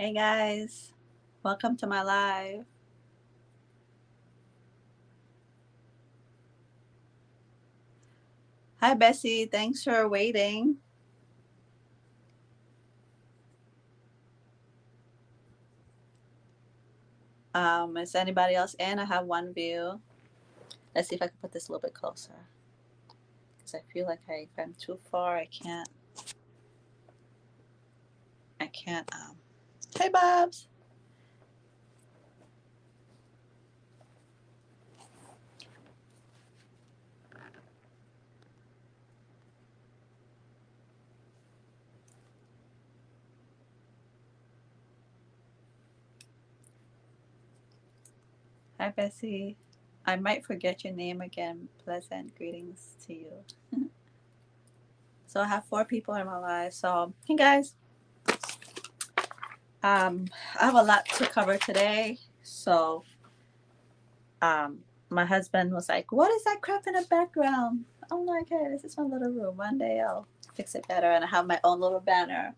Hey guys, welcome to my live. Hi Bessie, thanks for waiting. Is anybody else in? I have one view. Let's see if I can put this a little bit closer because I feel like if I'm too far, I can't. I can't. Hey Bobs. Hi Bessie. I might forget your name again. Pleasant greetings to you. So I have 4 people in my life. So hey guys, um, I have a lot to cover today. So um, my husband was like, "What is that crap in the background?" I'm like, "Hey, this is my little room. One day I'll fix it better." And I have my own little banner,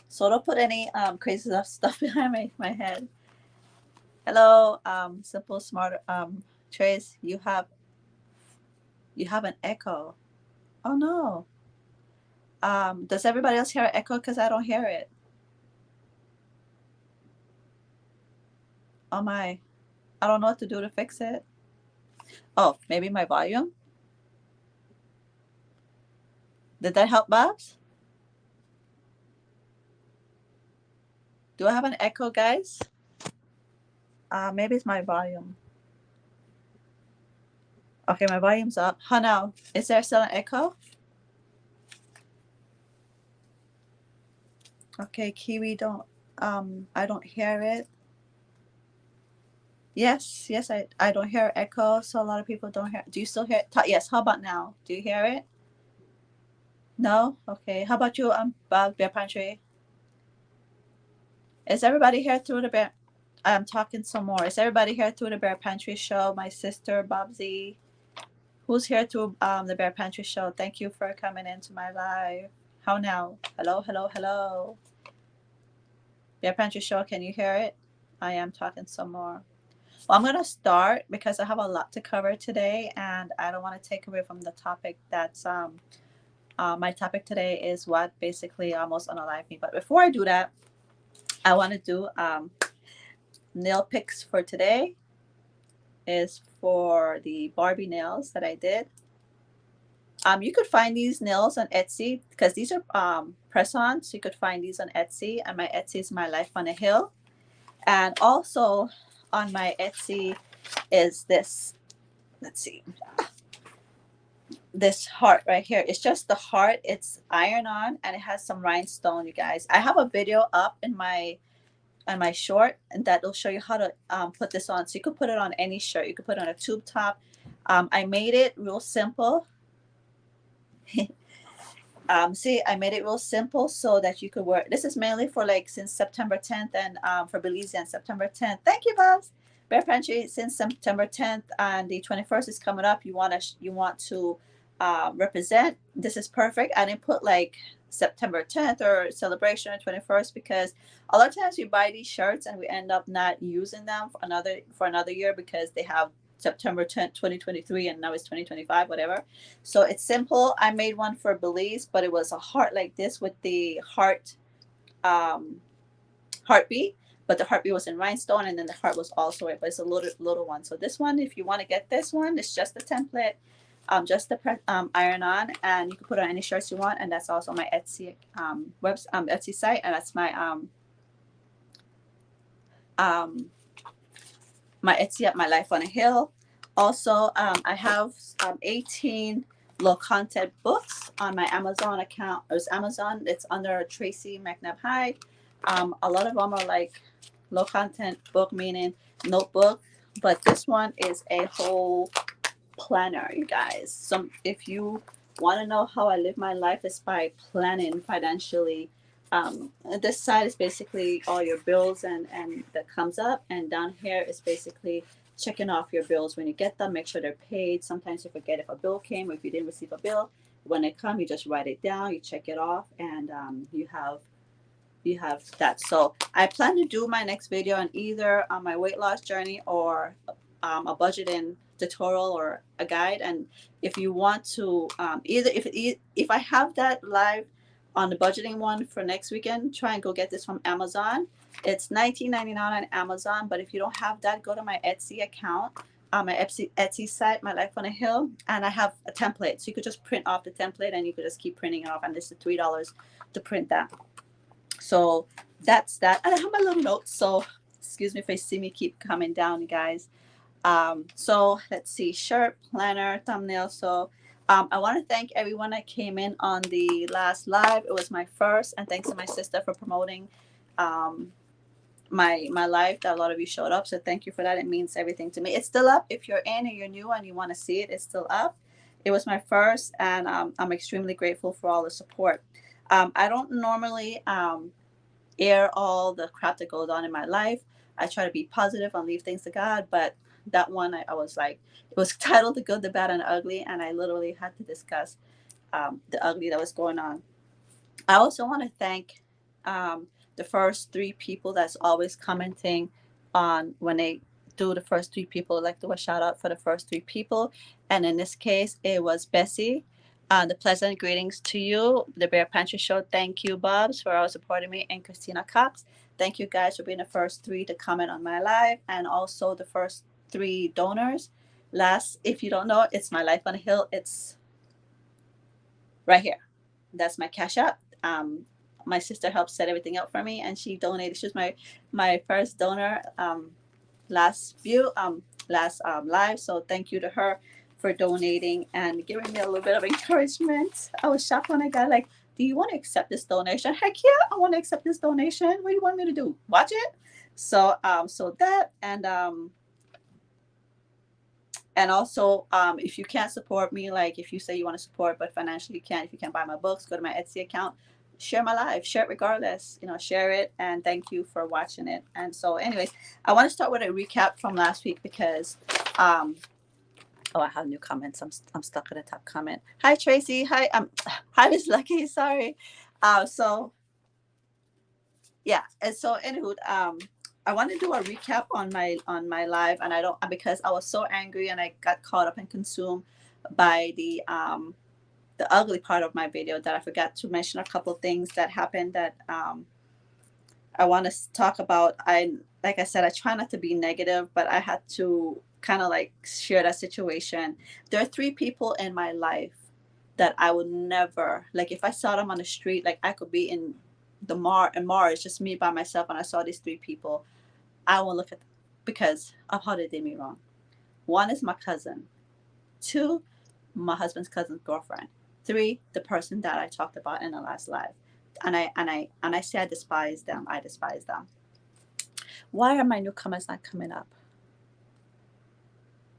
so don't put any crazy stuff behind my head. Hello, simple smart Trace. You have an echo. Oh no. Does everybody else hear an echo? Because I don't hear it. Oh my, I don't know what to do to fix it. Oh, maybe my volume. Did that help, Bobs? Do I have an echo, guys? Maybe it's my volume. Okay, my volume's up. How now? Is there still an echo? Okay, Kiwi don't I don't hear it. Yes, I don't hear echo, so a lot of people don't hear. Do you still hear it? Yes, how about now? Do you hear it? No? Okay. How about you, Bob Bear Pantry? Is everybody here through the bear I'm talking some more. Is everybody here through the Bear Pantry show? My sister Bobsy. Who's here through the Bear Pantry show? Thank you for coming into my live. How now? Hello, hello, hello. Bear Pantry show, can you hear it? I am talking some more. Well, I'm going to start because I have a lot to cover today and I don't want to take away from the topic that's my topic today is what basically almost unalived me. But before I do that, I want to do nail picks for today is for the Barbie nails that I did. You could find these nails on Etsy because these are press-ons. You could find these on Etsy, and my Etsy is My Life on a Hill. And also on my Etsy is this. Let's see, this heart right here. It's just the heart. It's iron on, and it has some rhinestone. You guys, I have a video up in my on my short, and that will show you how to put this on. So you could put it on any shirt. You could put it on a tube top. I made it real simple. See, I made it real simple so that you could wear. This is mainly for like since September 10th and for Belizean September 10th. Thank you, Bobs. Bear Pantry since September 10th and the 21st is coming up. You want to represent. This is perfect. I didn't put like September 10th or celebration or 21st because a lot of times we buy these shirts and we end up not using them for another year because they have September 10th, 2023, and now it's 2025, whatever. So it's simple. I made one for Belize, but it was a heart like this with the um, heartbeat. But the heartbeat was in rhinestone, and then the heart was also it. But it's a little one. So this one, if you want to get this one, it's just the template, just the iron on, and you can put on any shirts you want. And that's also my Etsy Etsy site, and that's um, my Etsy at My Life on a Hill. Also, I have 18 low content books on my Amazon account. It's Amazon. It's under Tracy McNabb Hyde. A lot of them are like low content book, meaning notebook, but this one is a whole planner, you guys. So if you want to know how I live my life, is by planning financially. This side is basically all your bills and that comes up, and down here is basically checking off your bills when you get them. Make sure they're paid. Sometimes you forget if a bill came or if you didn't receive a bill. When they come, you just write it down, you check it off, and you have you have that. So I plan to do my next video on either on my weight loss journey or a budgeting tutorial or a guide. And if you want to either if I have that live on the budgeting one for next weekend, try and go get this from Amazon. It's $19.99 on Amazon. But if you don't have that, go to my Etsy account, my Etsy site, My Life on a Hill, and I have a template. So you could just print off the template and you could just keep printing it off. And this is $3 to print that. So that's that. And I have my little notes. So excuse me if I see me keep coming down, you guys. So let's see, shirt, planner, thumbnail. So I want to thank everyone that came in on the last live. It was my first, and thanks to my sister for promoting um, my live. That a lot of you showed up, so thank you for that. It means everything to me. It's still up. If you're in and you're new and you want to see it, it's still up. It was my first, and I'm extremely grateful for all the support. I don't normally air all the crap that goes on in my life. I try to be positive and leave things to God, but that one I was like, it was titled The Good, the Bad, and the Ugly, and I literally had to discuss the ugly that was going on. I also want to thank the first three people that's always commenting on when they do the first three people. I'd like to do a shout out for the first three people. And in this case, it was Bessie. The pleasant greetings to you, the Bear Pantry Show. Thank you, Bobs, for always supporting me, and Christina Cox. Thank you guys for being the first three to comment on my live, and also the first three donors. Last, if you don't know, it's My Life on a Hill. It's right here. That's my cash app. My sister helped set everything up for me, and she donated. She was my first donor last live. So thank you to her for donating and giving me a little bit of encouragement. I was shocked when I got like, "Do you want to accept this donation?" Heck yeah, I want to accept this donation. What do you want me to do? Watch it. So so that and also, if you can't support me, like if you say you want to support but financially you can't, if you can't buy my books, go to my Etsy account, share my live, share it regardless, share it, and thank you for watching it. And so anyways, I want to start with a recap from last week because oh, I have new comments. I'm stuck at the top comment. Hi Tracy. Hi hi Miss Lucky. Sorry. So yeah, and so anywho, I want to do a recap on my live, and I don't, because I was so angry and I got caught up and consumed by the ugly part of my video that I forgot to mention a couple things that happened that I want to talk about. I Like I said, I try not to be negative, but I had to kind of like share that situation. There are three people in my life that I would never, like if I saw them on the street, like I could be in the Mars, just me by myself, and I saw these three people, I won't look at them because of how they did me wrong. One is my cousin. Two, my husband's cousin's girlfriend. Three, the person that I talked about in the last live. And I say I despise them. I despise them. Why are my newcomers not coming up?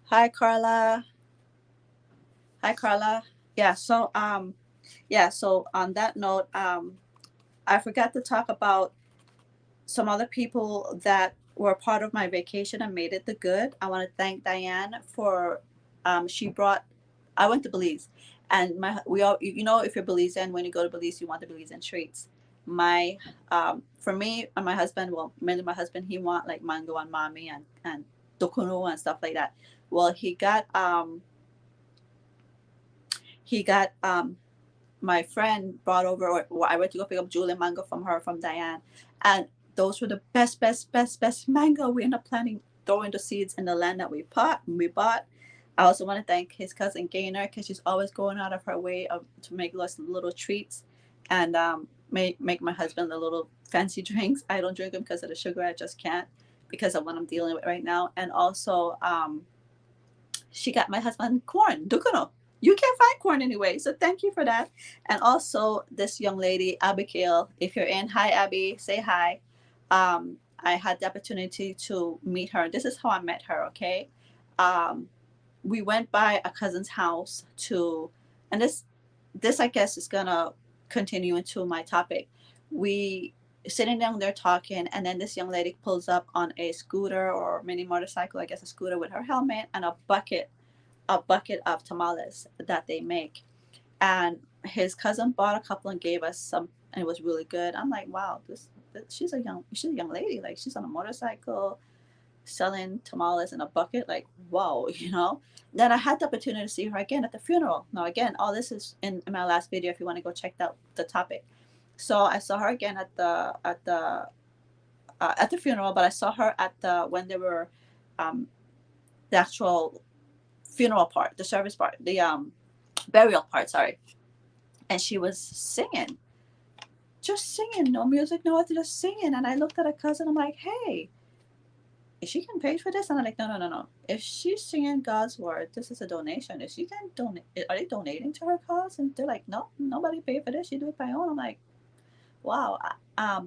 Hi Carla. Hi Carla. So on that note, I forgot to talk about some other people that were part of my vacation and made it the good. I want to thank Diane for she brought. I went to Belize, and we all, if you're Belizean, when you go to Belize, you want the Belizean treats. My For me and my husband, well, mainly my husband, he want like mango and mami and dokunu and stuff like that. Well, he got my friend brought over, or I went to go pick up Julie mango from her, from Diane, and those were the best mango. We ended up planting throwing the seeds in the land that we bought. I also want to thank his cousin Gaynor, because she's always going out of her way to make us little treats, and make my husband the little fancy drinks. I don't drink them because of the sugar. I just can't, because of what I'm dealing with right now. And also, she got my husband corn, dukuno. You can't find corn anyway, so thank you for that. And also this young lady, Abigail, if you're in, hi Abby, say hi. I had the opportunity to meet her. This is how I met her, okay? We went by a cousin's house and this I guess is gonna continue into my topic. We sitting down there talking, and then this young lady pulls up on a scooter or mini motorcycle, I guess a scooter, with her helmet and a bucket of tamales that they make. And his cousin bought a couple and gave us some, and it was really good. I'm like, wow, this she's a young lady. Like, she's on a motorcycle selling tamales in a bucket. Like, wow, you know. Then I had the opportunity to see her again at the funeral. Now, again, all this is in my last video if you want to go check out the topic. So I saw her again at the funeral, but I saw her at the when they were the actual funeral part, the service part, the burial part, sorry. And she was singing, just singing, no music, no other, just singing. And I looked at a cousin, I'm like, hey, is she getting paid for this? And I'm like, no. If she's singing God's word, this is a donation. If she can donate, are they donating to her cause? And they're like, no, nobody paid for this. She do it by own. I'm like, wow. I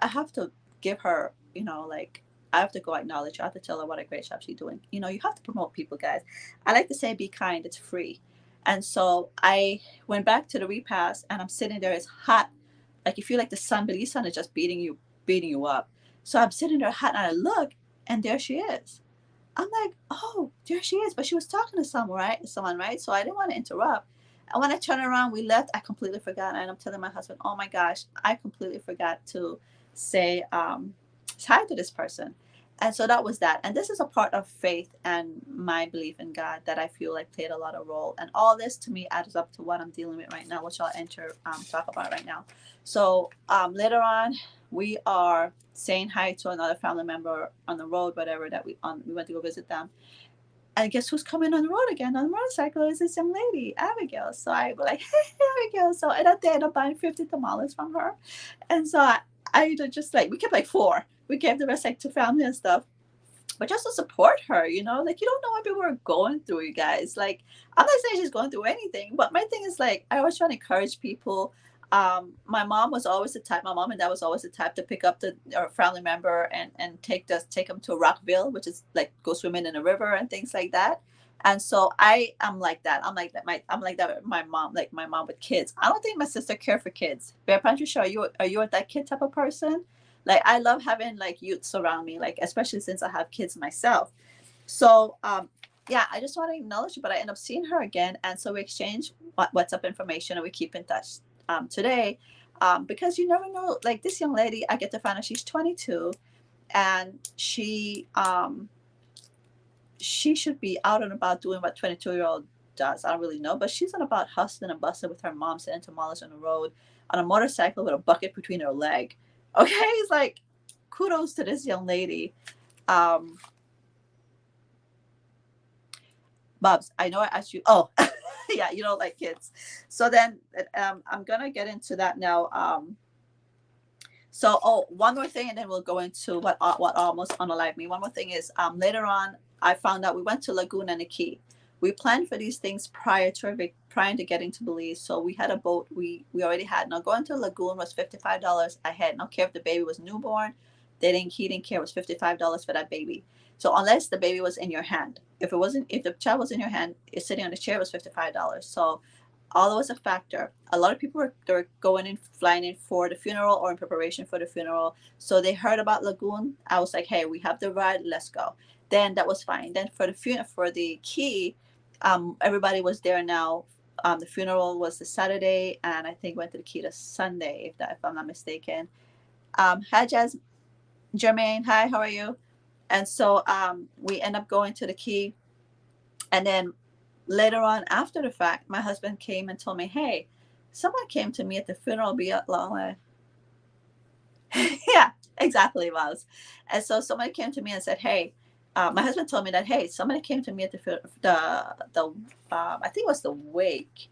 have to give her, you know, like, I have to go acknowledge her. I have to tell her what a great job she's doing. You know, you have to promote people, guys. I like to say, be kind. It's free. And so I went back to the repast, and I'm sitting there. It's hot. Like, you feel like the sun, but the sun is just beating you up. So I'm sitting there hot, and I look, and there she is. I'm like, oh, there she is. But she was talking to someone, right? So I didn't want to interrupt. And when I turned around, we left, I completely forgot. And I'm telling my husband, oh my gosh, I completely forgot to say hi to this person. And so that was that. And this is a part of faith and my belief in God that I feel like played a lot of role. And all this to me adds up to what I'm dealing with right now, which I'll talk about right now. So later on, we are saying hi to another family member on the road, whatever, that we went to go visit them. And guess who's coming on the road again on the motorcycle is this young lady, Abigail. So I go like, hey, Abigail. So and at the end, I'm buying 50 tamales from her. And so I just like, we kept like 4. We gave the rest like to family and stuff. But just to support her, you know, like, you don't know what people are going through, you guys. Like, I'm not saying she's going through anything, but my thing is, like, I always try to encourage people. My mom was always the type, my mom and dad was always the type to pick up our family member and take them to Rockville, which is like go swimming in a river and things like that. And so I am like that. I'm like that. I'm like that with my mom with kids. I don't think my sister care for kids. Bear Patricia, are you that kid type of person? Like, I love having like youths around me, like, especially since I have kids myself. So yeah, I just want to acknowledge you, but I end up seeing her again. And so we exchange WhatsApp information, and we keep in touch today, because you never know, like, this young lady, I get to find out she's 22, and she should be out and about doing what 22-year-old does. I don't really know, but she's on about hustling and bustling with her mom, selling tamales on the road on a motorcycle with a bucket between her leg. Okay, it's like, kudos to this young lady. Bubs, I know I asked you. Oh, yeah, you don't like kids. So then I'm gonna get into that now. So, one more thing, and then we'll go into what almost unalived me. One more thing is, later on, I found out we went to Lagoon and a Key. We planned for these things prior to getting to Belize. So we had a boat. We already had. Now, going to Lagoon was $55 a head. Don't care if the baby was newborn. He didn't care. It was $55 for that baby. So unless the baby was in your hand, if the child was in your hand, it's sitting on the chair, it was $55. So although it's a factor, a lot of people were going in, flying in for the funeral or in preparation for the funeral. So they heard about Lagoon. I was like, hey, we have the ride, let's go. Then that was fine. Then for the Key, everybody was there now. The funeral was the Saturday, and I think went to the Key the Sunday, if I'm not mistaken. Hi, Jermaine. Hi, how are you? And so we end up going to the Key, and then later on, after the fact, my husband came and told me, hey, someone came to me at the funeral. Be a long way. Yeah, exactly, Miles. And so somebody came to me and said, hey, my husband told me that, hey, somebody came to me at the I think it was the wake,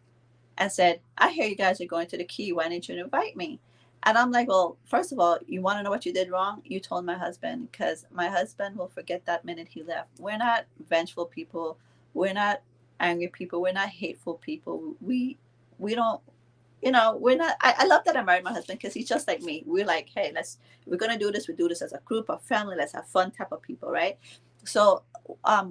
and said, I hear you guys are going to the Key. Why didn't you invite me? And I'm like, well, first of all, you want to know what you did wrong? You told my husband, because my husband will forget that minute he left. We're not vengeful people. We're not angry people. We're not hateful people. We don't, we're not. I love that I married my husband, because he's just like me. We're like, hey, we're going to do this. We do this as a group, a family. Let's have fun type of people, right? So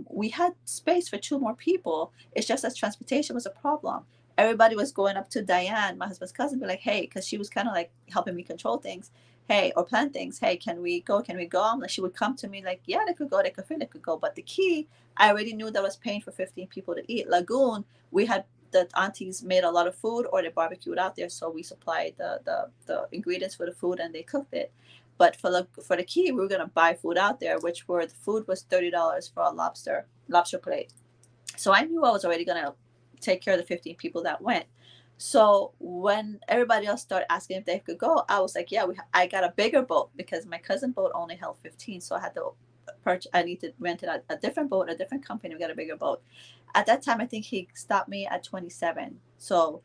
we had space for 2 more people. It's just that transportation was a problem. Everybody was going up to Diane, my husband's cousin, be like, hey, because she was kind of like helping me control things. Hey, or plan things. Hey, can we go? I'm like, she would come to me like, yeah, they could go. They could go. But the Key, I already knew that I was paying for 15 people to eat. Lagoon, we had the aunties made a lot of food or they barbecued out there, so we supplied the ingredients for the food and they cooked it. But for the key, we were gonna buy food out there, which were the food was $30 for a lobster plate. So I knew I was already gonna take care of the 15 people that went. So when everybody else started asking if they could go, I was like, yeah, I got a bigger boat because my cousin boat only held 15. So I had to purchase, I need to rent a different boat, a different company. We got a bigger boat. At that time, I think he stopped me at 27. So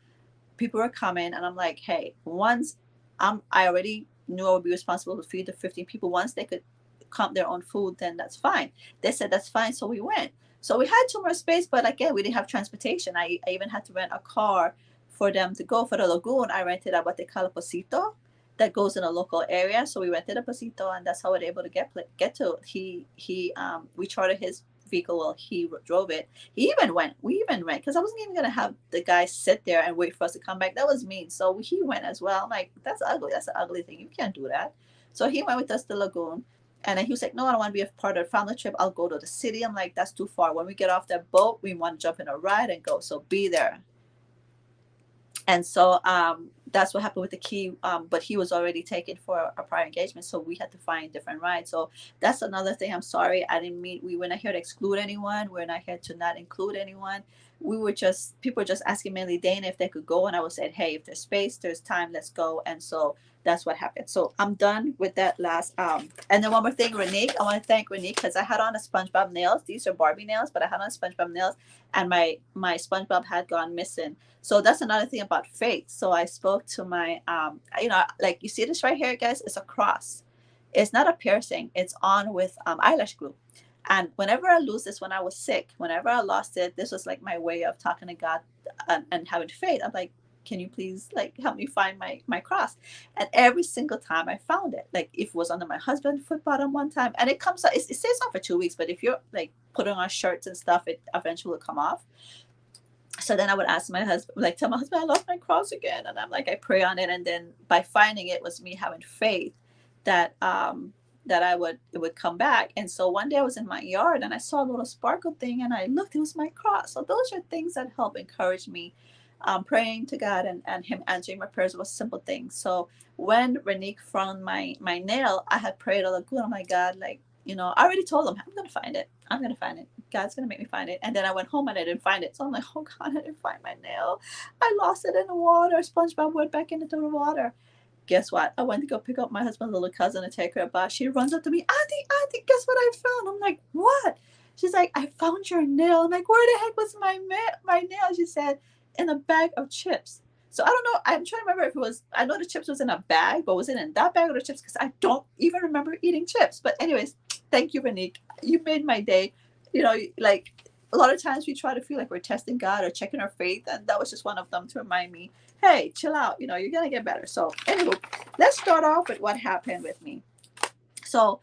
people were coming and I'm like, hey, once I already knew I would be responsible to feed the 15 people. Once they could come their own food, then that's fine. They said that's fine, so we went. So we had too much space, but again, we didn't have transportation. I even had to rent a car for them to go. For the lagoon, I rented a what they call a posito that goes in a local area. So we rented a posito, and that's how we were able to get to it. We chartered his vehicle while he drove it. We even went because I wasn't even gonna have the guy sit there and wait for us to come back. That was mean. So he went as well. I'm like, that's ugly. That's an ugly thing. You can't do that. So he went with us to the lagoon. And then he was like, no, I don't want to be a part of the family trip. I'll go to the city. I'm like, that's too far. When we get off that boat, we want to jump in a ride and go. So be there. And so that's what happened with the key. But he was already taken for a prior engagement, so we had to find different rides. So that's another thing. I'm sorry, I didn't mean, we were not here to exclude anyone. We're not here to not include anyone. We were just, people were just asking mainly Dana if they could go, and I would say, hey, if there's space, there's time, let's go. And so that's what happened. So I'm done with that last. And then one more thing, Renique. I want to thank Renique because I had on a SpongeBob nails. These are Barbie nails, but I had on SpongeBob nails, and my SpongeBob had gone missing. So that's another thing about faith. So I spoke to my, like you see this right here, guys, it's a cross. It's not a piercing. It's on with eyelash glue. And whenever I lose this, when I was sick, whenever I lost it, this was like my way of talking to God and having faith. I'm like, can you please like help me find my cross? And every single time I found it, like if it was under my husband's foot bottom one time, and it comes out, it stays on for 2 weeks, but if you're like putting on shirts and stuff, it eventually will come off. So then I would ask my husband, like, tell my husband I lost my cross again, and I'm like, I pray on it, and then by finding it was me having faith that that it would come back. And so one day I was in my yard and I saw a little sparkle thing, and I looked, it was my cross. So those are things that help encourage me. Praying to God and Him answering my prayers was simple things. So when Renique found my nail, I had prayed all the good. Oh my God, like, I already told him, I'm gonna find it. I'm gonna find it. God's gonna make me find it. And then I went home and I didn't find it. So I'm like, oh God, I didn't find my nail. I lost it in the water. SpongeBob went back into the water. Guess what? I went to go pick up my husband's little cousin to take her a bath. She runs up to me, Auntie, guess what I found? I'm like, what? She's like, I found your nail. I'm like, where the heck was my nail? She said, in a bag of chips. So I don't know. I'm trying to remember if it was, I know the chips was in a bag, but was it in that bag or the chips? Because I don't even remember eating chips. But anyways, thank you, Renique. You made my day. Like a lot of times we try to feel like we're testing God or checking our faith. And that was just one of them to remind me, hey, chill out. You're going to get better. So anyway, let's start off with what happened with me. So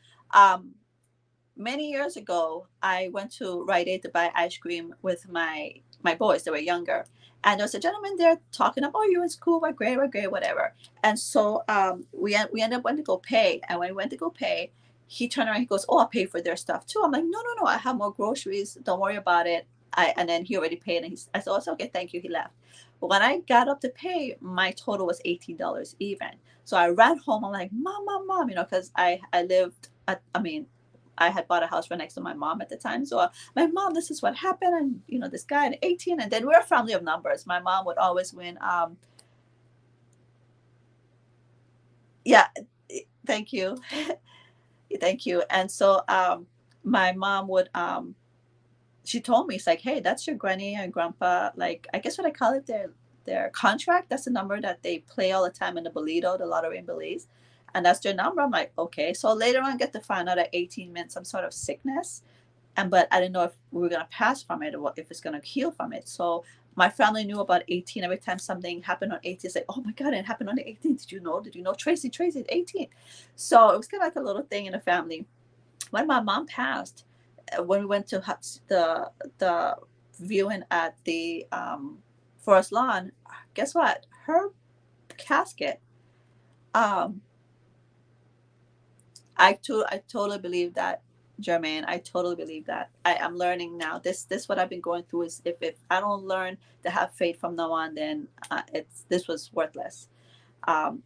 many years ago, I went to Rite Aid to buy ice cream with my boys. They were younger. And there was a gentleman there talking about, oh, you're in school, we're great, whatever. And so we ended up wanting to go pay. And when we went to go pay, he turned around, he goes, oh, I'll pay for their stuff too. I'm like, no, I have more groceries. Don't worry about it. And then he already paid. And I said, oh, it's okay, thank you. He left. But when I got up to pay, my total was $18 even. So I ran home. I'm like, mom, because I lived, I had bought a house right next to my mom at the time. So my mom, this is what happened. And, this guy at 18. And then we're a family of numbers. My mom would always win. Yeah, thank you. Thank you. And so my mom would, she told me, it's like, hey, that's your granny and grandpa. Like, I guess what I call it, their contract. That's the number that they play all the time in the Bolito, the lottery in Belize. And that's their number. I'm like, okay. So later on, I get to find out at 18 meant some sort of sickness. But I didn't know if we were going to pass from it or if it's going to heal from it. So my family knew about 18. Every time something happened on 18, it's like, oh my God, it happened on the 18th. Did you know? Tracy, 18. So it was kind of like a little thing in the family. When my mom passed, when we went to the viewing at the Forest Lawn, guess what? Her casket, I totally believe that Jermaine. I totally believe that. I'm learning now. This what I've been going through is if I don't learn to have faith from now on, then this was worthless.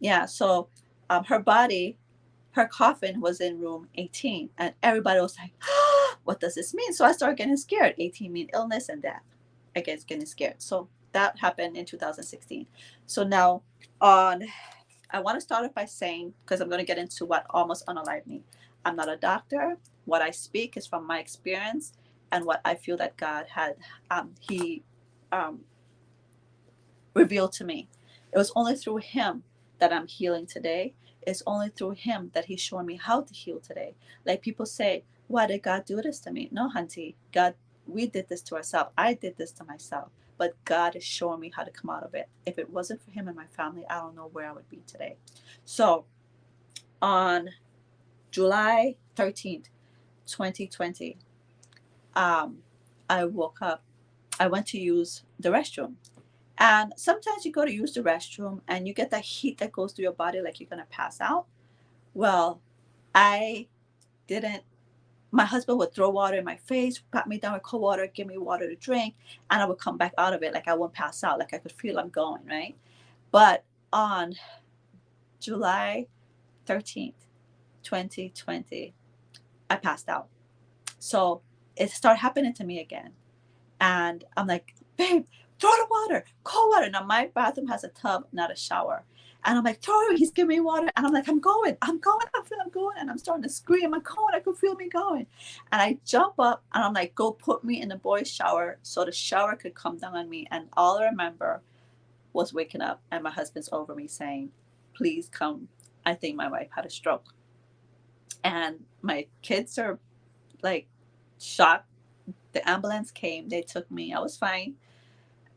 Yeah. So her body, her coffin was in room 18, and everybody was like, oh, "What does this mean?" So I started getting scared. 18 mean illness and death. I get getting scared. So that happened in 2016. So now on I want to start off by saying, because I'm going to get into what almost unalive me. I'm not a doctor. What I speak is from my experience and what I feel that God had, He um, revealed to me. It was only through Him that I'm healing today. It's only through Him that He's showing me how to heal today. Like people say, why did God do this to me? No, Hunty, God, we did this to ourselves. I did this to myself. But God is showing me how to come out of it. If it wasn't for Him and my family, I don't know where I would be today. So on July 13th, 2020, I woke up. I went to use the restroom. And sometimes you go to use the restroom and you get that heat that goes through your body like you're going to pass out. Well, I didn't. My husband would throw water in my face, pat me down with cold water, give me water to drink, and I would come back out of it like I wouldn't pass out, like I could feel I'm going, right? But on July 13th, 2020, I passed out. So it started happening to me again. And I'm like, babe, throw the water, cold water. Now my bathroom has a tub, not a shower. And I'm like, throw it. He's giving me water. And I'm like, I'm going. I feel I'm going. And I'm starting to scream. I'm going. I could feel me going. And I jump up and I'm like, go put me in the boys' shower so the shower could come down on me. And all I remember was waking up and my husband's over me saying, please come. I think my wife had a stroke. And my kids are like shocked. The ambulance came. They took me. I was fine.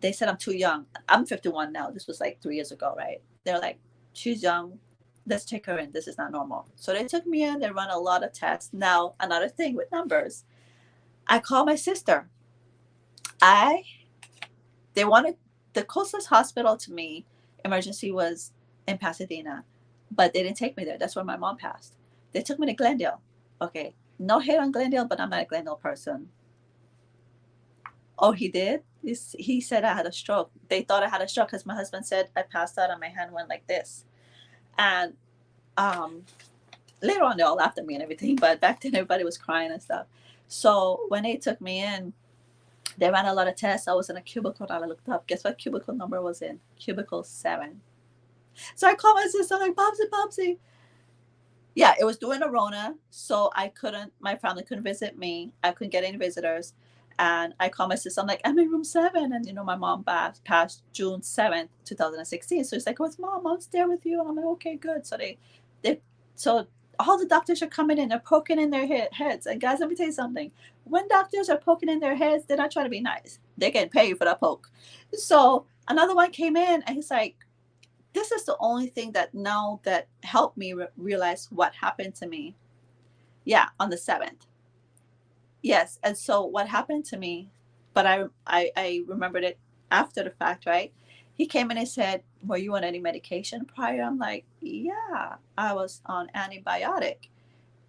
They said I'm too young. I'm 51 now. This was like 3 years ago, right? They're like, she's young. Let's take her in. This is not normal. So they took me in. They run a lot of tests. Now, another thing with numbers. I call my sister. They wanted the closest hospital to me, emergency was in Pasadena, but they didn't take me there. That's where my mom passed. They took me to Glendale. Okay. No hate on Glendale, but I'm not a Glendale person. Oh, he did? He said I had a stroke. They thought I had a stroke because my husband said I passed out and my hand went like this. And um, later on, they all laughed at me and everything, but back then everybody was crying and stuff. So when they took me in, they ran a lot of tests. I was in a cubicle and I looked up. Guess what cubicle number I was in? Cubicle 7. So I called my sister, I'm like, Popsy. Yeah, it was during the Rona, so my family couldn't visit me. I couldn't get any visitors. And I called my sister, I'm like, I'm in room 7. And, my mom passed June 7th, 2016. So it's like, what's mom's there with you? And I'm like, okay, good. So all the doctors are coming in, they're poking in their heads. And guys, let me tell you something. When doctors are poking in their heads, they're not trying to be nice. They're getting paid for that poke. So another one came in and he's like, this is the only thing that helped me realize what happened to me. Yeah, on the 7th. Yes, and so what happened to me, but I remembered it after the fact, right? He came in and said, were you on any medication prior? I'm like, yeah, I was on antibiotic.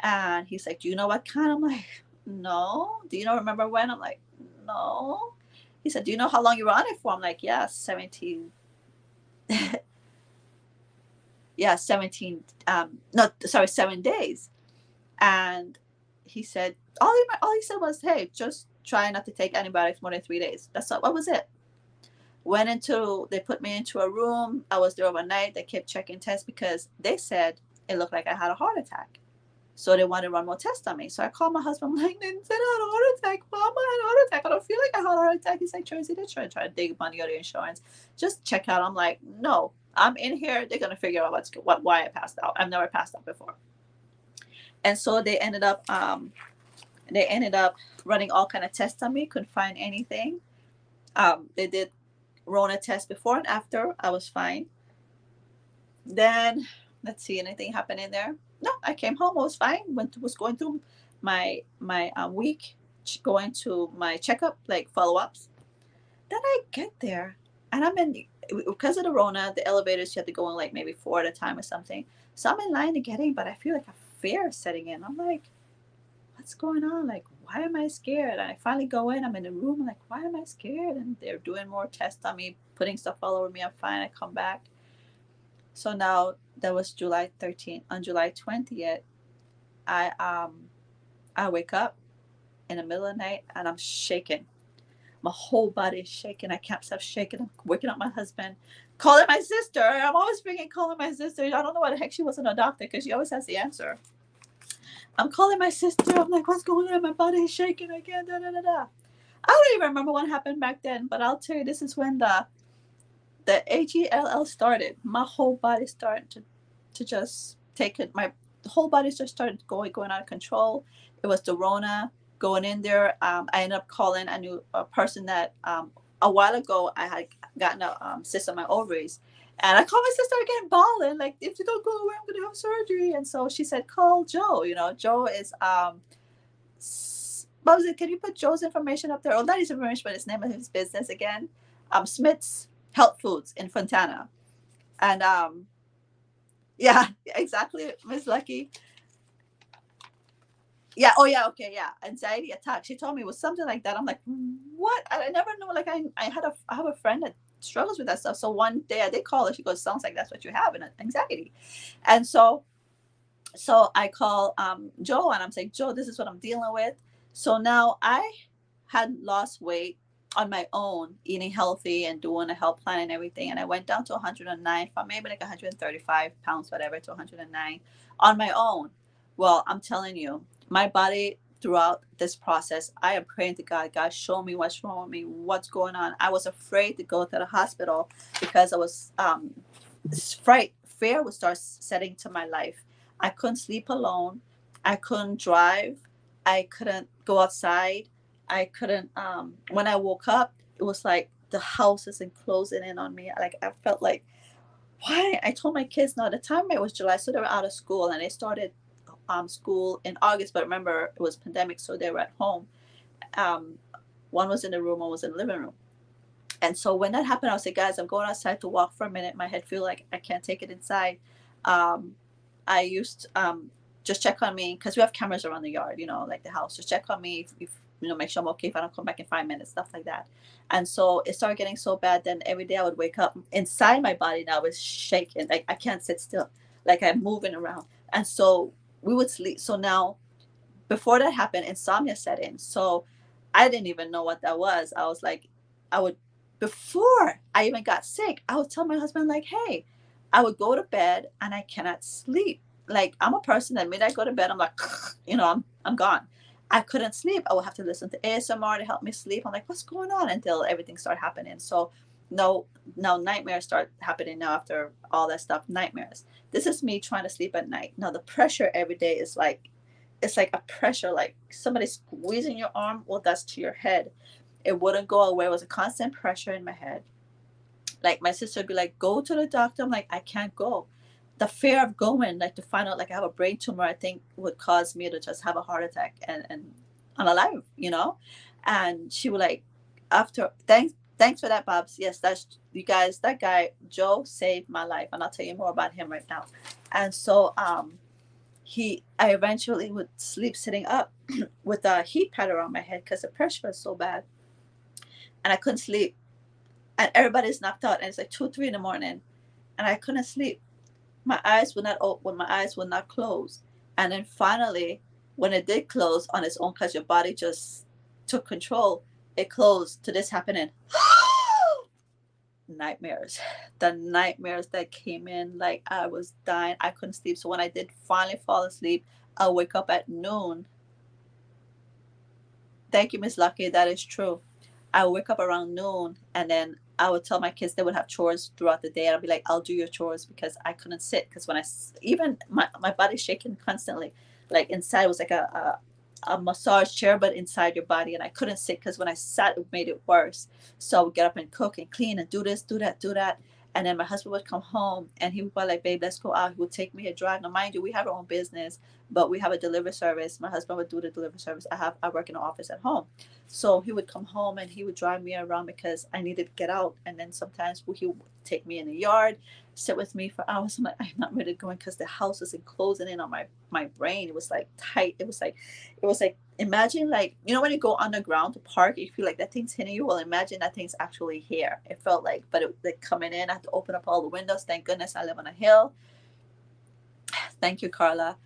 And he's like, do you know what kind? I'm like, no. Do you remember when? I'm like, no. He said, do you know how long you were on it for? I'm like, yeah, 17. Yeah, 17. No, sorry, 7 days. And he said, all he said was, hey, just try not to take antibiotics more than 3 days. That's all. What was it? They put me into a room. I was there overnight. They kept checking tests because they said it looked like I had a heart attack. So they wanted to run more tests on me. So I called my husband. I'm like, they said I had a heart attack. Mom, I had a heart attack. I don't feel like I had a heart attack. He's like, Tracy, they're trying to dig money out of your insurance. Just check out. I'm like, no, I'm in here. They're going to figure out why I passed out. I've never passed out before. And so they ended up running all kind of tests on me. Couldn't find anything. They did Rona tests before and after. I was fine. Then let's see, anything happened in there? No, I came home. I was fine. Was going through my week, going to my checkup, like follow-ups. Then I get there, and I'm in, because of the Rona, the elevators you have to go in like maybe 4 at a time or something. So I'm in line to get in, but I feel like a fear setting in. I'm like, what's going on? Like, why am I scared? And I finally go in, I'm in the room, I'm like, why am I scared? And they're doing more tests on me, putting stuff all over me. I'm fine. I come back. So now that was July 13th. On July 20th, I I wake up in the middle of the night and I'm shaking. My whole body is shaking. I can't stop shaking. I'm waking up my husband, calling my sister. I'm always freaking calling my sister. I don't know why the heck she wasn't a doctor because she always has the answer. I'm calling my sister. I'm like, what's going on? My body is shaking again. Da, da, da, da. I don't even remember what happened back then, but I'll tell you, this is when the AGLL started. My whole body started to just take it. My whole body just started going out of control. It was the Rona going in there. I ended up calling a person that a while ago I had gotten a cyst on my ovaries. And I called my sister again, bawling, like, if you don't go away, I'm going to have surgery. And so she said, call Joe. You know, Joe is, what was it? Can you put Joe's information up there? Oh, not his information, but his name of his business again. Smith's Health Foods in Fontana. And yeah, exactly, Miss Lucky. Yeah, oh yeah, okay, yeah. Anxiety attack. She told me it was something like that. I'm like, what? I never know. Like I have a friend that struggles with that stuff. So one day I did call her. She goes, sounds like that's what you have, and anxiety. And so I call Joe and I'm saying, Joe, this is what I'm dealing with. So now I had lost weight on my own, eating healthy and doing a health plan and everything. And I went down to 109 from maybe like 135 pounds, whatever, to 109 on my own. Well, I'm telling you, my body throughout this process, I am praying to God, God, show me what's wrong with me, what's going on. I was afraid to go to the hospital because I was fear would start setting to my life. I couldn't sleep alone. I couldn't drive. I couldn't go outside. I couldn't. When I woke up, it was like the house is closing in on me. Like I felt like, why? I told my kids, no, at the time it was July, so they were out of school, and they started school in August. But remember, it was pandemic, so they were at home. Um, one was in the room, one was in the living room. And so when that happened, I was like, guys, I'm going outside to walk for a minute. My head feel like I can't take it inside. Um, I used just check on me because we have cameras around the yard, you know, like the house. Just check on me if you know, make sure I'm okay. If I don't come back in 5 minutes, stuff like that. And so it started getting so bad. Then every day I would wake up inside my body now is shaking. Like I can't sit still. Like I'm moving around. And so we would sleep. So now before that happened, insomnia set in. So I didn't even know what that was. I was like, I would, before I even got sick, I would tell my husband, like, hey, I would go to bed and I cannot sleep. Like, I'm a person that minute I go to bed, I'm like, you know, I'm gone. I couldn't sleep. I would have to listen to ASMR to help me sleep. I'm like, what's going on? Until everything started happening. So, no, now nightmares start happening now after all that stuff. Nightmares. This is me trying to sleep at night. Now, the pressure every day is like, it's like a pressure, like somebody squeezing your arm. Well, that's to your head. It wouldn't go away. It was a constant pressure in my head. Like my sister would be like, go to the doctor. I'm like, I can't go. The fear of going, like to find out like I have a brain tumor, I think would cause me to just have a heart attack and unalive, you know? And she would like, after, thanks for that, Bobs. Yes, that's, you guys, that guy, Joe, saved my life. And I'll tell you more about him right now. And so, I eventually would sleep sitting up with a heat pad around my head because the pressure was so bad and I couldn't sleep. And everybody's knocked out and it's like 2, 3 in the morning and I couldn't sleep. My eyes would not open, my eyes would not close. And then finally, when it did close on its own because your body just took control, it closed to this happening. Nightmares. The nightmares that came in, like I was dying. I couldn't sleep. So when I did finally fall asleep, I wake up at noon. Thank you, Miss Lucky. That is true. I would wake up around noon and then I would tell my kids they would have chores throughout the day. And I'll be like, I'll do your chores because I couldn't sit. Because when even my body's shaking constantly. Like inside was like a massage chair, but inside your body. And I couldn't sit because when I sat, it made it worse. So I would get up and cook and clean and do this, do that, do that. And then my husband would come home and he would be like, babe, let's go out. He would take me a drive. Now, mind you, we have our own business, but we have a delivery service. My husband would do the delivery service. I work in the office at home. So he would come home and he would drive me around because I needed to get out. And then sometimes take me in the yard, sit with me for hours. I'm like, I'm not ready to go in because the house was closing in on my brain. It was like tight. It was like imagine, like, when you go underground to park, you feel like that thing's hitting you. Well, imagine that thing's actually here. It felt like, but it like coming in. I had to open up all the windows. Thank goodness I live on a hill. Thank you, Carla.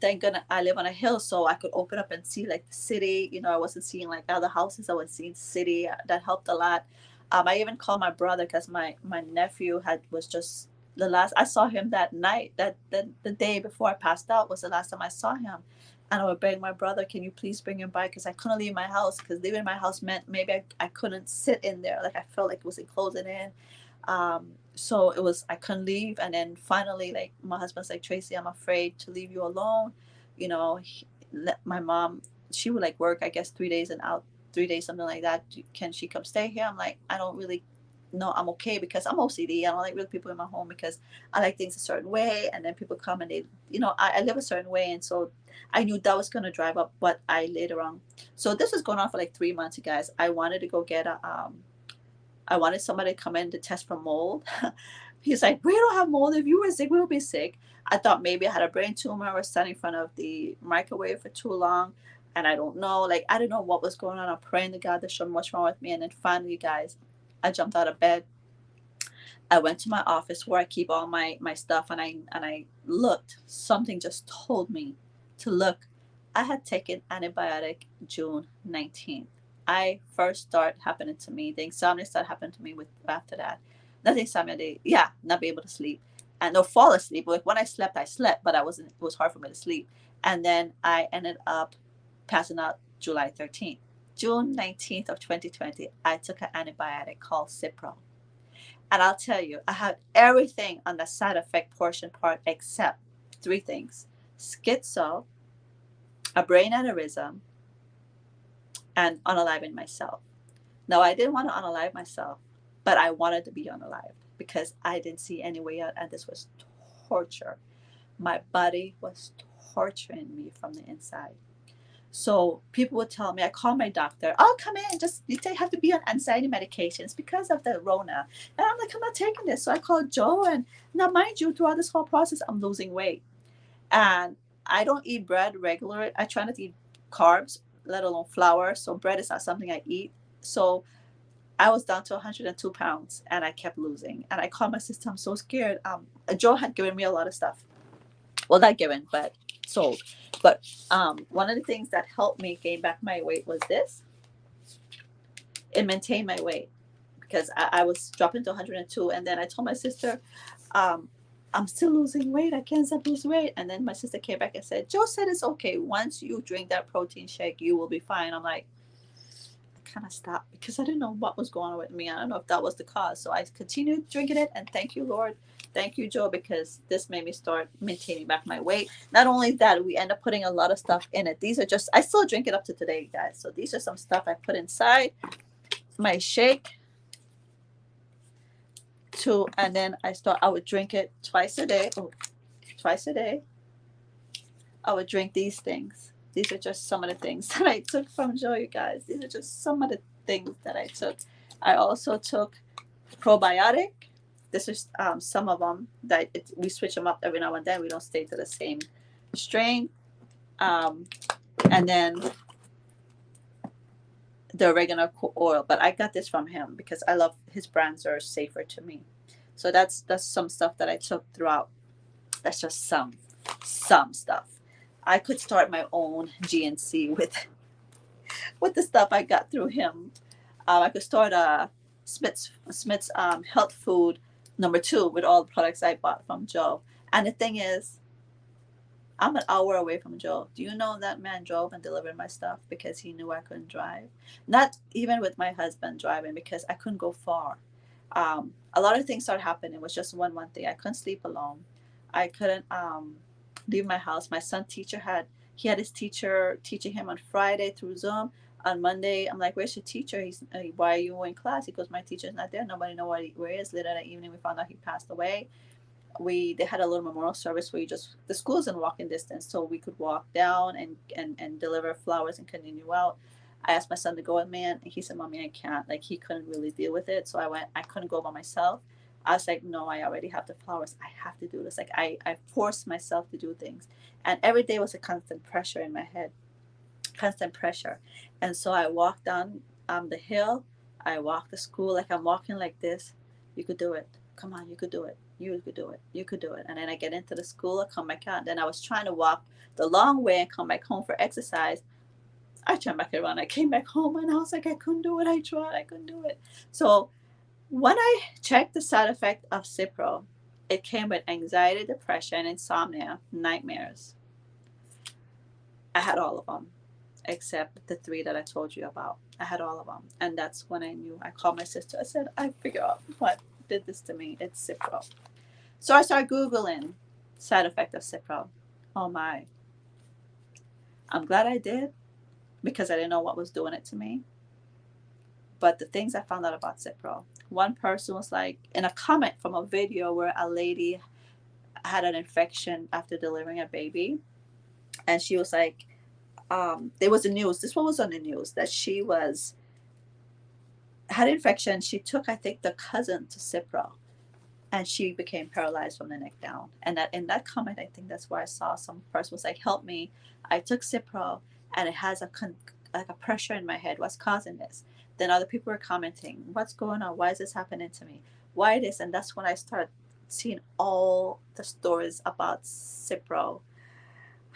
Thank goodness I live on a hill, so I could open up and see like the city. I wasn't seeing like other houses. I was seeing city. That helped a lot. I even called my brother because my nephew was just the last I saw him that night. That the day before I passed out was the last time I saw him. And I would beg my brother, can you please bring him by? Because I couldn't leave my house. Because leaving my house meant maybe I couldn't sit in there. Like I felt like it was closing in. So it was, I couldn't leave. And then finally, like, my husband's like, Tracy, I'm afraid to leave you alone. My mom, she would like work, I guess, 3 days and out 3 days, something like that. Can she come stay here? I'm like, I don't really know. I'm okay because I'm OCD. I don't like real people in my home because I like things a certain way. And then people come and they, I live a certain way. And so I knew that was going to drive up what I later on. So this was going on for like 3 months, you guys. I wanted to go get I wanted somebody to come in to test for mold. He's like, we don't have mold. If you were sick, we'll be sick. I thought maybe I had a brain tumor or standing in front of the microwave for too long. And I don't know. Like, I don't know what was going on. I'm praying to God to show me what's wrong with me. And then finally, guys, I jumped out of bed. I went to my office where I keep all my stuff, and I looked. Something just told me to look. I had taken antibiotic June 19th. I first started happening to me. The insomnia started happening to me with after that. Not the insomnia, not be able to sleep. And no fall asleep. Like when I slept, but I wasn't, it was hard for me to sleep. And then I ended up passing out July 13th. June 19th of 2020, I took an antibiotic called Cipro. And I'll tell you, I had everything on the side effect portion part except three things: schizo, a brain aneurysm, and unaliving myself. Now, I didn't want to unalive myself, but I wanted to be unalived because I didn't see any way out, and this was torture. My body was torturing me from the inside. So people would tell me, I call my doctor, oh, come in, just you have to be on anxiety medications because of the Rona. And I'm like, I'm not taking this. So I called Joe, and now, mind you, throughout this whole process, I'm losing weight. And I don't eat bread regularly. I try not to eat carbs, let alone flour. So bread is not something I eat. So I was down to 102 pounds and I kept losing. And I called my sister, I'm so scared. Joe had given me a lot of stuff. Well, not given, but sold. But one of the things that helped me gain back my weight was this. It maintained my weight because I was dropping to 102. And then I told my sister, I'm still losing weight. I can't stop losing weight. And then my sister came back and said, Joe said it's okay. Once you drink that protein shake, you will be fine. I'm like, I kind of stopped because I didn't know what was going on with me. I don't know if that was the cause. So I continued drinking it. And thank you, Lord. Thank you, Joe, because this made me start maintaining back my weight. Not only that, we end up putting a lot of stuff in it. These are just, I still drink it up to today, guys. So these are some stuff I put inside my shake too. And then I would drink it twice a day. Oh, twice a day. I would drink these things. These are just some of the things that I took from Joe, you guys. These are just some of the things that I took. I also took probiotic. This is some of them that we switch them up every now and then. We don't stay to the same strain. And then the oregano oil. But I got this from him because I love his brands are safer to me. So that's some stuff that I took throughout. That's just some stuff. I could start my own GNC with the stuff I got through him. I could start a Smith's health food #2 with all the products I bought from Joe. And the thing is, I'm an hour away from Joe. Do you know that man drove and delivered my stuff because he knew I couldn't drive? Not even with my husband driving because I couldn't go far. A lot of things started happening. It was just one thing. I couldn't sleep alone. I couldn't leave my house. My son teacher he had his teacher teaching him on Friday through Zoom. On Monday, I'm like, "Where's your teacher?" He's, "Why are you in class?" He goes, "My teacher's not there. Nobody know where he is." Later that evening, we found out he passed away. They had a little memorial service where the school's in walking distance, so we could walk down and deliver flowers and continue out. I asked my son to go with me, and he said, "Mommy, I can't." Like he couldn't really deal with it, so I couldn't go by myself. I was like, no, I already have the flowers. I have to do this. Like I forced myself to do things. And every day was a constant pressure in my head, constant pressure. And so I walked down the hill. I walked to school like I'm walking like this. You could do it. Come on, you could do it. You could do it. You could do it. And then I get into the school, I come back out. Then I was trying to walk the long way and come back home for exercise. I turned back around. I came back home and I was like, I couldn't do it. I tried. I couldn't do it. So when I checked the side effect of Cipro, it came with anxiety, depression, insomnia, nightmares. I had all of them except the three that I told you about. I had all of them. And that's when I knew. I called my sister. I said, I figured out what did this to me. It's Cipro. So I started Googling side effect of Cipro. Oh my. I'm glad I did because I didn't know what was doing it to me. But the things I found out about Cipro, one person was like, in a comment from a video where a lady had an infection after delivering a baby. And she was like, there was a news. This one was on the news that she had infection. She took, I think, the cousin to Cipro, and she became paralyzed from the neck down. And that in that comment, I think that's where I saw some person was like, "Help me! I took Cipro, and it has like a pressure in my head. What's causing this?" Then other people were commenting, "What's going on? Why is this happening to me? Why this?" And that's when I started seeing all the stories about Cipro.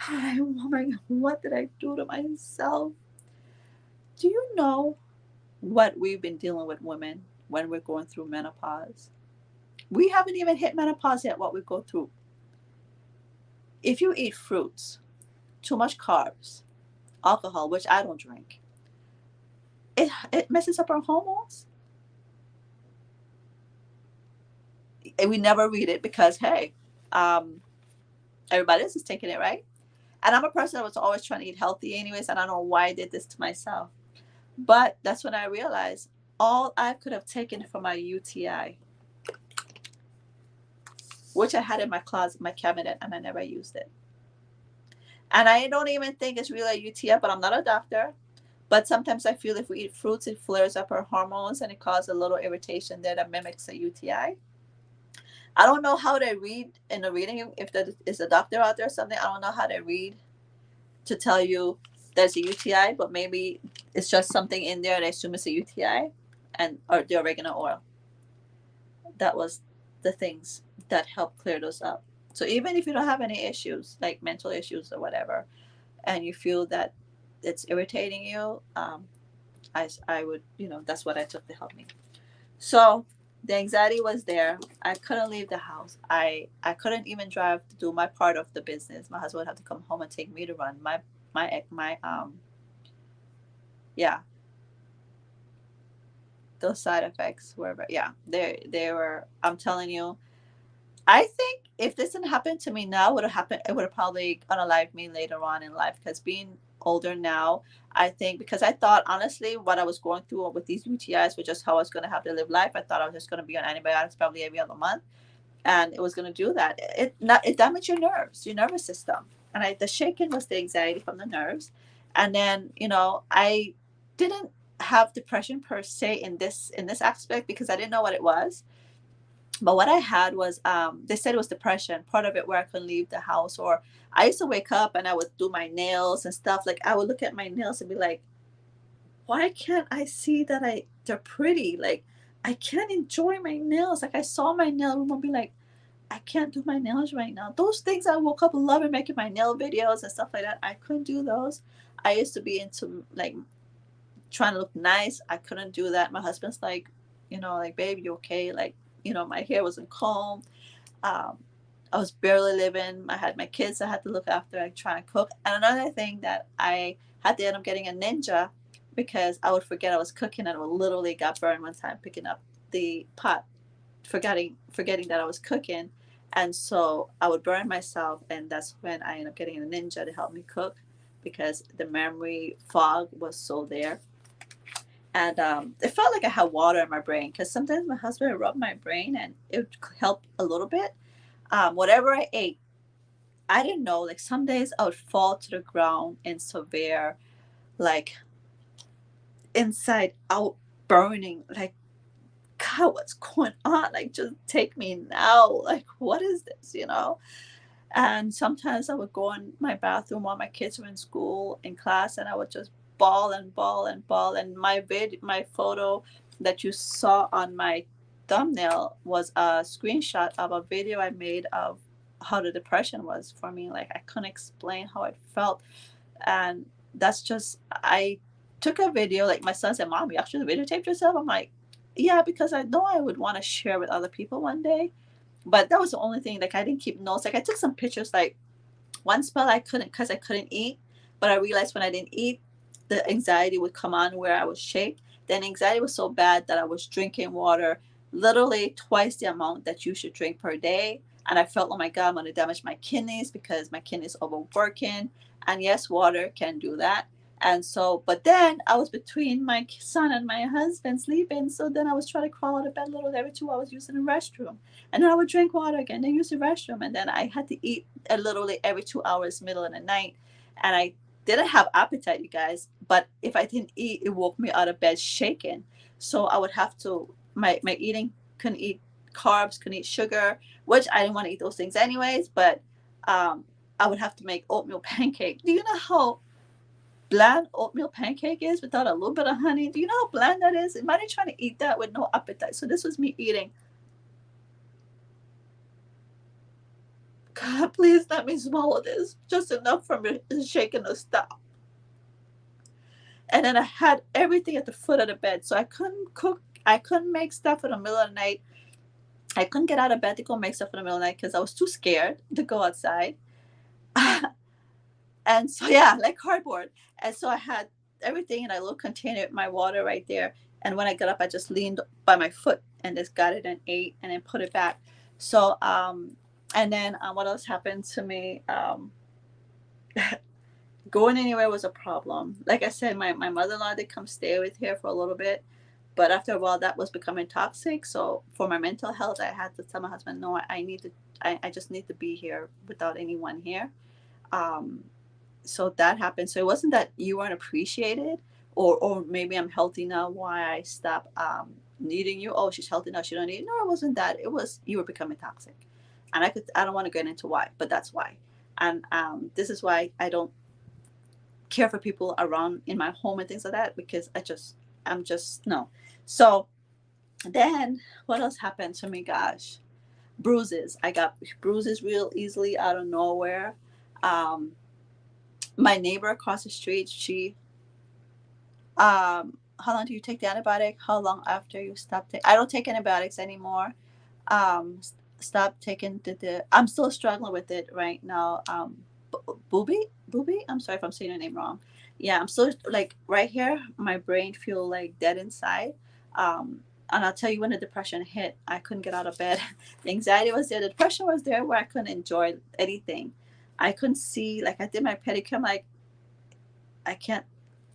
Oh my God, what did I do to myself? Do you know what we've been dealing with women when we're going through menopause? We haven't even hit menopause yet, what we go through. If you eat fruits, too much carbs, alcohol, which I don't drink, it messes up our hormones. And we never read it because, hey, um, everybody else is taking it, right? And I'm a person that was always trying to eat healthy, anyways, and I don't know why I did this to myself. But that's when I realized all I could have taken from my UTI, which I had in my closet, my cabinet, and I never used it. And I don't even think it's really a UTI, but I'm not a doctor. But sometimes I feel if we eat fruits, it flares up our hormones and it causes a little irritation there that mimics a UTI. I don't know how they read in the reading, if there is a doctor out there or something. I don't know how they read to tell you there's a UTI, but maybe it's just something in there. They assume it's a UTI, and or the oregano oil. That was the things that help clear those up. So even if you don't have any issues like mental issues or whatever, and you feel that it's irritating you, I would, that's what I took to help me. So the anxiety was there. I couldn't leave the house. I couldn't even drive to do my part of the business. My husband would have to come home and take me to run my yeah, those side effects were, yeah, they were. I'm telling you, I think if this didn't happen to me now, would have happened. It would have probably unalived me later on in life. Because being older now, I think because I thought honestly, what I was going through with these UTIs was just how I was going to have to live life. I thought I was just going to be on antibiotics probably every other month, and it was going to do that. It damaged your nerves, your nervous system, and the shaking was the anxiety from the nerves, and then I didn't have depression per se in this aspect because I didn't know what it was. But what I had was, they said it was depression, part of it where I couldn't leave the house. Or I used to wake up and I would do my nails and stuff. Like I would look at my nails and be like, why can't I see that they're pretty? Like I can't enjoy my nails. Like I saw my nail room and be like, I can't do my nails right now. Those things I woke up loving making my nail videos and stuff like that. I couldn't do those. I used to be into like trying to look nice. I couldn't do that. My husband's like, like, babe, you okay? Like, my hair wasn't combed. Um, I was barely living. I had my kids I had to look after. I try to cook. And another thing that I had to end up getting a ninja because I would forget I was cooking and I would literally got burned one time picking up the pot, forgetting that I was cooking. And so I would burn myself, and that's when I ended up getting a ninja to help me cook because the memory fog was so there. And it felt like I had water in my brain because sometimes my husband would rub my brain and it would help a little bit. Whatever I ate, I didn't know. Like some days I would fall to the ground in severe, like inside out burning, like God, what's going on? Like, just take me now. Like, what is this, you know? And sometimes I would go in my bathroom while my kids were in school, in class, and I would just bawl and bawl and bawl. And my photo that you saw on my thumbnail was a screenshot of a video I made of how the depression was for me. Like, I couldn't explain how it felt. And that's just, I took a video. Like, my son said, "Mom, you actually videotaped yourself?" I'm like, yeah, because I know I would want to share with other people one day. But that was the only thing. Like, I didn't keep notes. Like, I took some pictures. Like, one spell I couldn't, because I couldn't eat. But I realized when I didn't eat, the anxiety would come on where I would shake. Then anxiety was so bad that I was drinking water literally twice the amount that you should drink per day. And I felt, oh my God, I'm going to damage my kidneys because my kidneys overworking. And yes, water can do that. And so, but then I was between my son and my husband sleeping. So then I was trying to crawl out of bed literally every 2 hours using the restroom. And then I would drink water again, then use the restroom. And then I had to eat literally every 2 hours, middle of the night. And I didn't have appetite, you guys. But if I didn't eat, it woke me out of bed shaking. So I would have to, my eating, couldn't eat carbs, couldn't eat sugar, which I didn't want to eat those things anyways. But I would have to make oatmeal pancake. Do you know how bland oatmeal pancake is without a little bit of honey? Do you know how bland that is? Imagine trying to eat that with no appetite. So this was me eating. God, please let me swallow this. Just enough for me shaking to stop. And then I had everything at the foot of the bed. So I couldn't cook. I couldn't make stuff in the middle of the night. I couldn't get out of bed to go make stuff in the middle of the night because I was too scared to go outside. And so, yeah, like cardboard. And so I had everything in a little container, my water right there. And when I got up, I just leaned by my foot and just got it and ate and then put it back. So, and then what else happened to me? Going anywhere was a problem. Like I said, my mother-in-law did come stay with here for a little bit. But after a while, that was becoming toxic. So for my mental health, I had to tell my husband, no, I need to, I just need to be here without anyone here. Um, so that happened. So it wasn't that you weren't appreciated, or maybe I'm healthy now, why I stopped needing you. Oh, she's healthy now, she don't need. No, it wasn't that. It was you were becoming toxic. And I don't want to get into why, but that's why. And this is why I don't care for people around in my home and things like that, because I'm just no. So then what else happened to me? Gosh, bruises. I got bruises real easily out of nowhere. um my neighbor across the street, she how long do you take the antibiotic? How long after you stop taking? I don't take antibiotics anymore. Stop taking I'm still struggling with it right now. Booby, I'm sorry if I'm saying your name wrong. Yeah, I'm still like right here, my brain feel like dead inside. And I'll tell you, when the depression hit, I couldn't get out of bed. The anxiety was there, the depression was there, where I couldn't enjoy anything. I couldn't see, like I did my pedicure, I'm like, I can't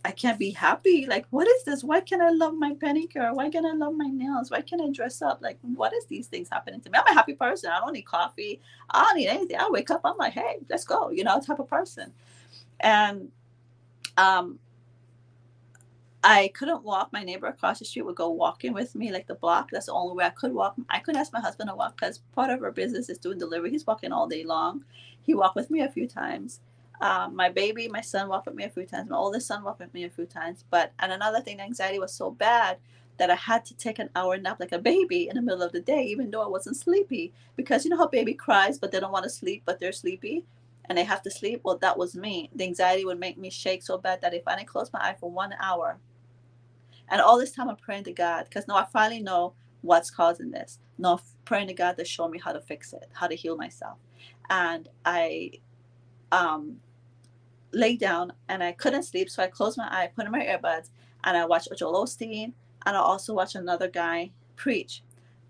I can't be happy. Like, what is this? Why can't I love my pedicure? Why can't I love my nails? Why can't I dress up? Like, what is these things happening to me? I'm a happy person. I don't need coffee. I don't need anything. I wake up, I'm like, hey, let's go, type of person. And um, I couldn't walk. My neighbor across the street would go walking with me, like the block. That's the only way I could walk. I couldn't ask my husband to walk because part of our business is doing delivery. He's walking all day long. He walked with me a few times. My son walked with me a few times. My oldest son walked with me a few times. And another thing, the anxiety was so bad that I had to take an hour nap like a baby in the middle of the day, even though I wasn't sleepy. Because you know how baby cries, but they don't want to sleep, but they're sleepy and they have to sleep. Well, that was me. The anxiety would make me shake so bad that if I didn't close my eye for 1 hour, and all this time I'm praying to God, because now I finally know what's causing this. Now I'm praying to God to show me how to fix it, how to heal myself. And I um, lay down and I couldn't sleep. So I closed my eye, put in my earbuds, and I watched Joel Osteen, and I also watched another guy preach.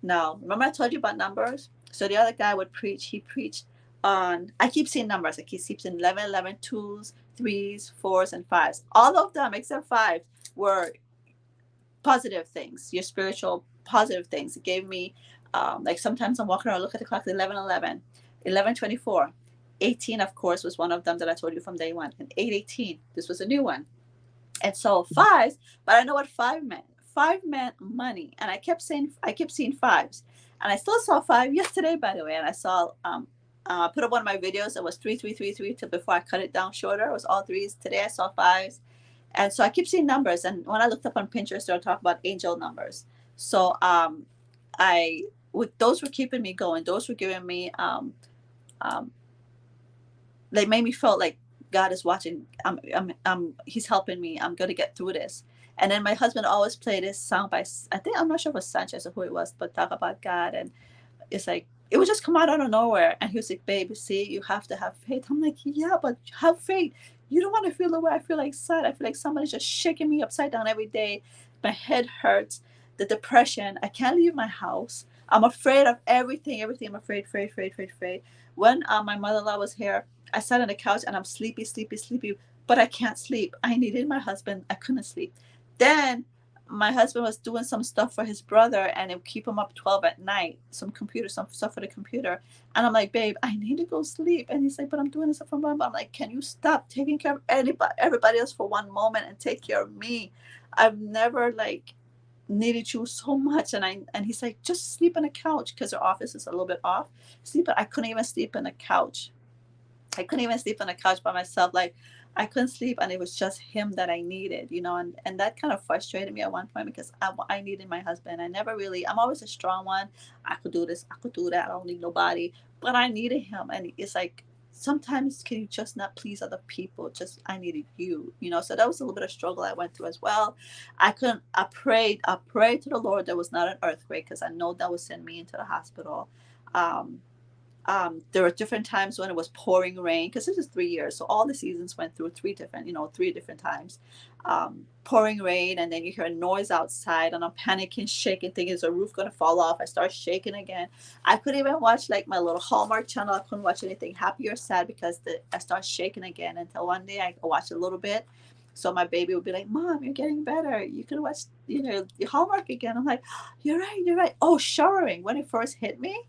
Now, remember I told you about numbers? So the other guy would preach. He preached on, I keep seeing numbers. I keep seeing 11, 11, twos, threes, fours, and fives. All of them except five were positive things, your spiritual positive things. It gave me, like sometimes I'm walking around, look at the clock, 11, 11, 11, 24. 18, of course, was one of them that I told you from day one. And 8, 18, this was a new one. And so fives, but I know what five meant. 5 meant money, and I kept seeing fives, and I still saw five yesterday, by the way, and I saw put up one of my videos. It was 3333 to before I cut it down shorter. It was all threes. Today I saw fives, and so I keep seeing numbers. And when I looked up on Pinterest, they'll talk about angel numbers. So I with those were keeping me going. Those were giving me um, they made me feel like God is watching. He's helping me. I'm gonna get through this. And then my husband always played this song by, I think, I'm not sure if it was Sanchez or who it was, but talk about God. And it's like, it would just come out of nowhere. And he was like, babe, see, you have to have faith. I'm like, yeah, but have faith. You don't want to feel the way I feel, like sad. I feel like somebody's just shaking me upside down every day. My head hurts, the depression. I can't leave my house. I'm afraid of everything. I'm afraid. When my mother-in-law was here, I sat on the couch and I'm sleepy, but I can't sleep. I needed my husband. I couldn't sleep. Then my husband was doing some stuff for his brother and it would keep him up 12 at night, some stuff for the computer. And I'm like, babe, I need to go sleep. And he's like, but I'm doing this for mom. I'm like, can you stop taking care of everybody else for one moment and take care of me? I've never like needed you so much. And he's like, just sleep on the couch, because our office is a little bit off. Sleep. I couldn't even sleep on the couch. I couldn't even sleep on the couch by myself. Like, I couldn't sleep, and it was just him that I needed, and that kind of frustrated me at one point, because I needed my husband. I'm always a strong one. I could do this, I could do that. I don't need nobody, but I needed him. And it's like, sometimes can you just not please other people? Just, I needed you. So that was a little bit of struggle I went through as well. I prayed to the Lord there was not an earthquake, because I know that would send me into the hospital. Um, there were different times when it was pouring rain, because this is 3 years, so all the seasons went through three different times. Pouring rain, and then you hear a noise outside, and I'm panicking, shaking, thinking, is the roof going to fall off? I start shaking again. I couldn't even watch like my little Hallmark channel. I couldn't watch anything happy or sad, because I start shaking again, until one day I watched a little bit. So my baby would be like, Mom, you're getting better. You can watch, your Hallmark again. I'm like, you're right. Oh, showering, when it first hit me.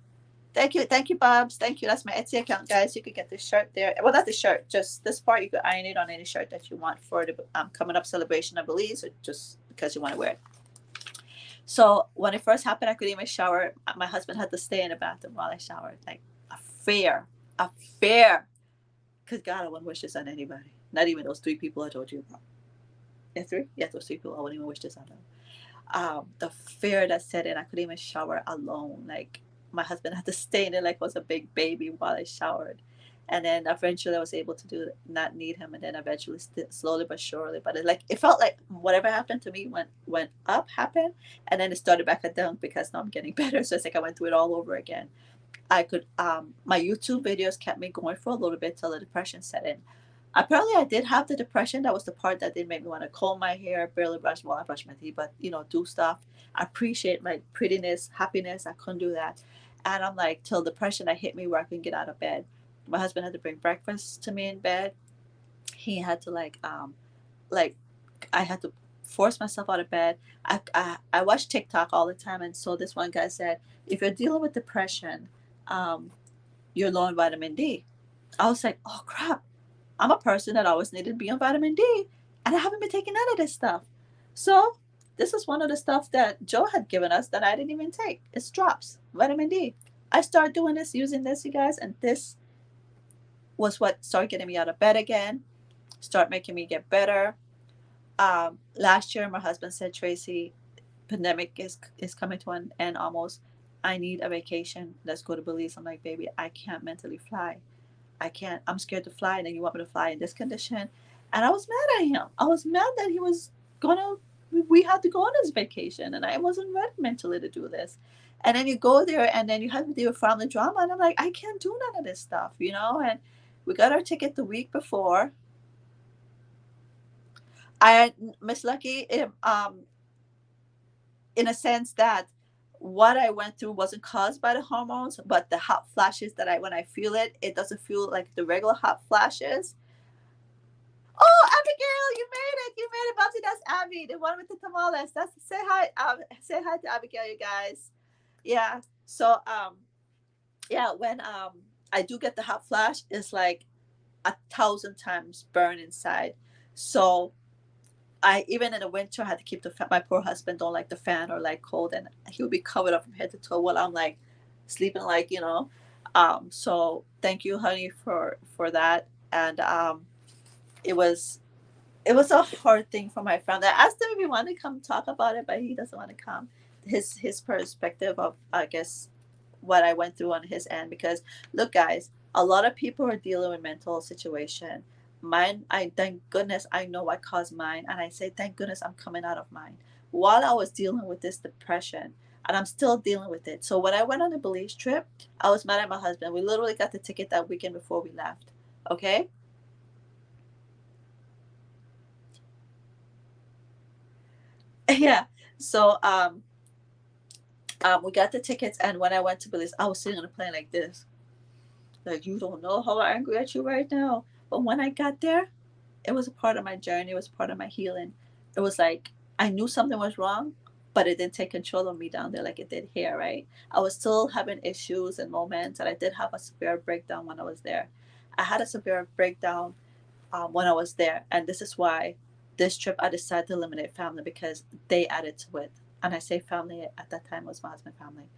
Thank you, Bobs. Thank you. That's my Etsy account, guys. You could get the shirt there. Well, not the shirt, just this part. You could iron it on any shirt that you want for the coming up celebration, I believe, or just because you want to wear it. So when it first happened, I couldn't even shower. My husband had to stay in the bathroom while I showered. Like, a fear. Because God, I wouldn't wish this on anybody. Not even those three people I told you about. Yeah, three? Yeah, those three people. I wouldn't even wish this on them. The fear that set in, I couldn't even shower alone. Like, my husband had to stay in it like I was a big baby while I showered. And then eventually I was able to do not need him. And then eventually, slowly but surely, but it felt like whatever happened to me went up, happened, and then it started back at down, because now I'm getting better. So it's like I went through it all over again. I could My YouTube videos kept me going for a little bit till the depression set in. Apparently, I did have the depression. That was the part that did make me want to comb my hair, barely brush. Well, I brush my teeth, but do stuff. I appreciate my prettiness, happiness. I couldn't do that, and I'm like, till depression that hit me where I couldn't get out of bed. My husband had to bring breakfast to me in bed. He had to like I had to force myself out of bed. I watch TikTok all the time, and so this one guy said, if you're dealing with depression, um, you're low in vitamin D. I was like, oh crap. I'm a person that always needed to be on vitamin D, and I haven't been taking none of this stuff. So this is one of the stuff that Joe had given us that I didn't even take. It's drops, vitamin D. I started doing this, using this, you guys, and this was what started getting me out of bed again, start making me get better. Last year, my husband said, Tracy, pandemic is coming to an end almost. I need a vacation. Let's go to Belize. I'm like, baby, I can't mentally fly. I can't. I'm scared to fly, and then you want me to fly in this condition. And I was mad at him. I was mad that he was gonna. We had to go on this vacation, and I wasn't ready mentally to do this. And then you go there, and then you have to deal with family drama, and I'm like, I can't do none of this stuff. And we got our ticket the week before. I Miss Lucky, in a sense that what I went through wasn't caused by the hormones, but the hot flashes that when I feel it, it doesn't feel like the regular hot flashes. Oh, Abigail, you made it! You made it, Bobsy. That's Abby, the one with the tamales. That's Say hi. Say hi to Abigail, you guys. Yeah. So yeah, when I do get the hot flash, it's like 1,000 times burn inside. So I even in the winter I had to keep the fan. My poor husband don't like the fan or like cold, and he would be covered up from head to toe while I'm like sleeping, like So thank you, honey, for that. And it was it was a hard thing for my friend. I asked him if he wanted to come talk about it, but he doesn't want to come. His perspective of, I guess, what I went through on his end. Because look, guys, a lot of people are dealing with mental situation. Mine, I thank goodness I know what caused mine, and I say thank goodness I'm coming out of mine. While I was dealing with this depression, and I'm still dealing with it. So when I went on the Belize trip, I was mad at my husband. We literally got the ticket that weekend before we left. Okay. Yeah. So we got the tickets, and when I went to Belize, I was sitting on a plane like this, like, you don't know how angry at you right now. But when I got there, it was a part of my journey. It was part of my healing. It was like I knew something was wrong, but it didn't take control of me down there like it did here. Right? I was still having issues and moments, and I did have a severe breakdown when I was there. I had a severe breakdown when I was there, and this is why this trip I decided to eliminate family, because they added to it. And I say family at that time was my husband family.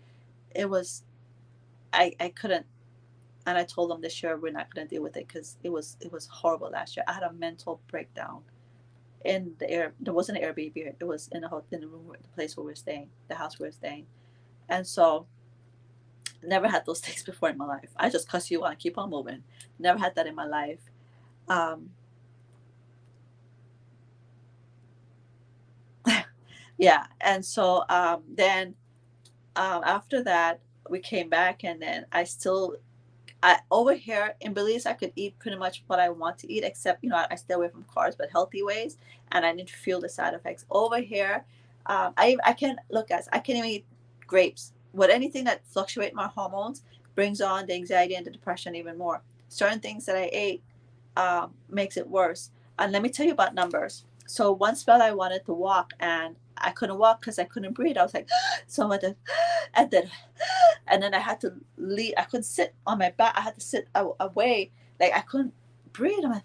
It was I couldn't, and I told them this year we're not going to deal with it because it was horrible last year. I had a mental breakdown in the air. There wasn't an Airbnb. It was in in the room, the place where we're staying, the house we we're staying, and so never had those things before in my life. I just cuss you out and keep on moving. Never had that in my life. Um, yeah, and so then after that we came back, and then over here in Belize, I could eat pretty much what I want to eat, except I stay away from carbs, but healthy ways, and I need to feel the side effects. Over here, I can look, guys. I can even eat grapes. With anything that fluctuate my hormones brings on the anxiety and the depression even more. Certain things that I ate makes it worse. And let me tell you about numbers. So one spell I wanted to walk, and I couldn't walk because I couldn't breathe. I was like, so I did, and then I had to leave. I couldn't sit on my back. I had to sit away. Like I couldn't breathe. I'm like,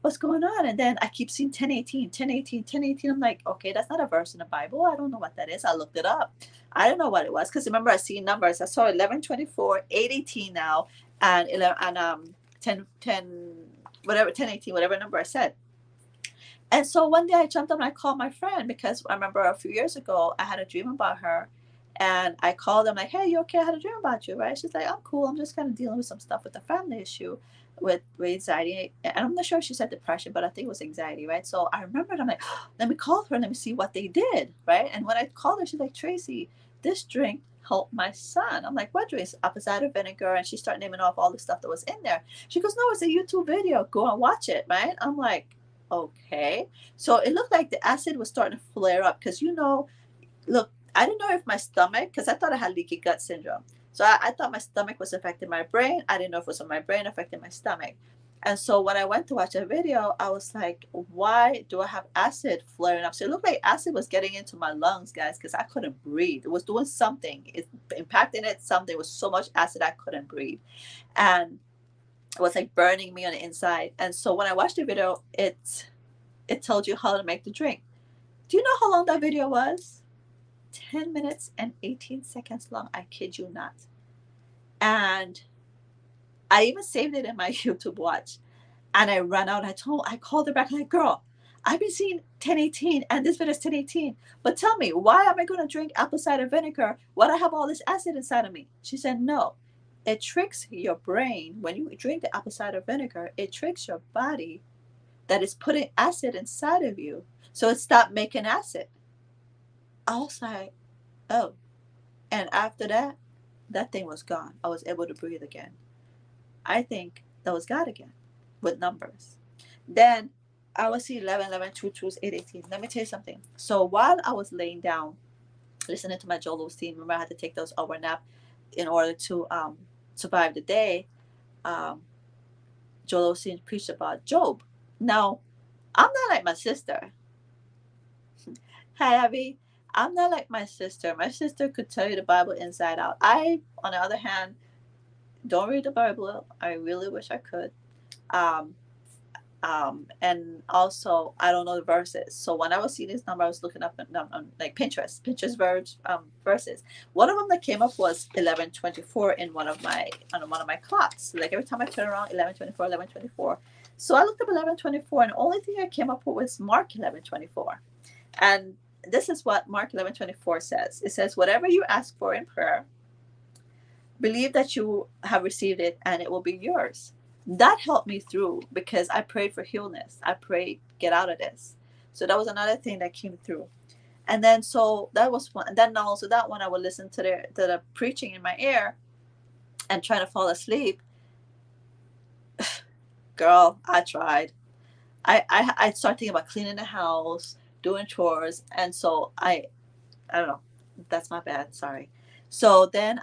what's going on? And then I keep seeing 10:18, 10:18, 10:18. I'm like, okay, that's not a verse in the Bible. I don't know what that is. I looked it up. I don't know what it was because remember I seen numbers. I saw 11:24, 8:18 now, and 11 and 10, whatever, 10:18, whatever number I said. And so one day I jumped up and I called my friend because I remember a few years ago I had a dream about her. And I called them like, hey, you okay? I had a dream about you, right? She's like, I'm cool. I'm just kind of dealing with some stuff with the family issue with anxiety. And I'm not sure if she said depression, but I think it was anxiety, right? So I remembered, I'm like, oh, let me call her and let me see what they did, right? And when I called her, she's like, Tracy, this drink helped my son. I'm like, what drink? Apple cider vinegar. And she started naming off all the stuff that was in there. She goes, no, it's a YouTube video. Go and watch it, right? I'm like, okay. So it looked like the acid was starting to flare up because, look, I didn't know if my stomach, because I thought I had leaky gut syndrome. So I thought my stomach was affecting my brain. I didn't know if it was on my brain affecting my stomach. And so when I went to watch a video, I was like, why do I have acid flaring up? So it looked like acid was getting into my lungs, guys, because I couldn't breathe. It was doing something. It impacting it something. It was so much acid I couldn't breathe. And it was like burning me on the inside. And so when I watched the video, it told you how to make the drink. Do you know how long that video was? 10 minutes and 18 seconds long. I kid you not. And I even saved it in my YouTube watch. And I ran out. I called her back. I'm like, girl, I've been seeing 10:18 and this video is 10:18. But tell me, why am I going to drink apple cider vinegar when I have all this acid inside of me? She said, no. It tricks your brain. When you drink the apple cider vinegar, it tricks your body that is putting acid inside of you. So it stopped making acid. I was like, oh. And after that, that thing was gone. I was able to breathe again. I think that was God again with numbers. Then I was see 11, 11, 2, 2, 8, 18. Let me tell you something. So while I was laying down, listening to my Joel Osteen, remember I had to take those hour nap in order to survive the day. Um, Joel Osteen preached about Job. Now, I'm not like my sister. Hi, Abby. I'm not like my sister. My sister could tell you the Bible inside out. I, on the other hand, don't read the Bible. I really wish I could. Um, And also I don't know the verses. So when I was seeing this number, I was looking up on like Pinterest verses. One of them that came up was 11:24 in one of my clocks. Like every time I turn around, 11:24, 11:24. So I looked up 11:24, and the only thing I came up with was Mark 11:24. And this is what Mark 11:24 says. It says, "Whatever you ask for in prayer, believe that you have received it, and it will be yours." That helped me through because I prayed for healness. I prayed, get out of this. So that was another thing that came through. And then so that was one. And then also that one I would listen to the preaching in my ear and trying to fall asleep. Girl, I tried. I started thinking about cleaning the house, doing chores, and so I don't know. That's my bad. Sorry. So then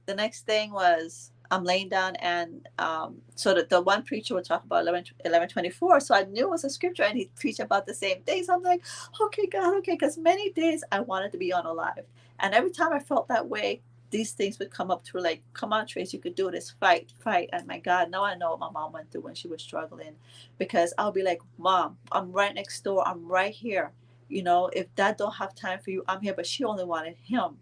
the next thing was I'm laying down, and so the one preacher would talk about 11:24. So I knew it was a scripture, and he preached about the same thing. So I'm like, okay, God, okay, because many days I wanted to be unalived, and every time I felt that way, these things would come up to like, come on, Trace, you could do this, fight, fight. And my God, now I know what my mom went through when she was struggling, because I'll be like, Mom, I'm right next door, I'm right here. If Dad don't have time for you, I'm here. But she only wanted him.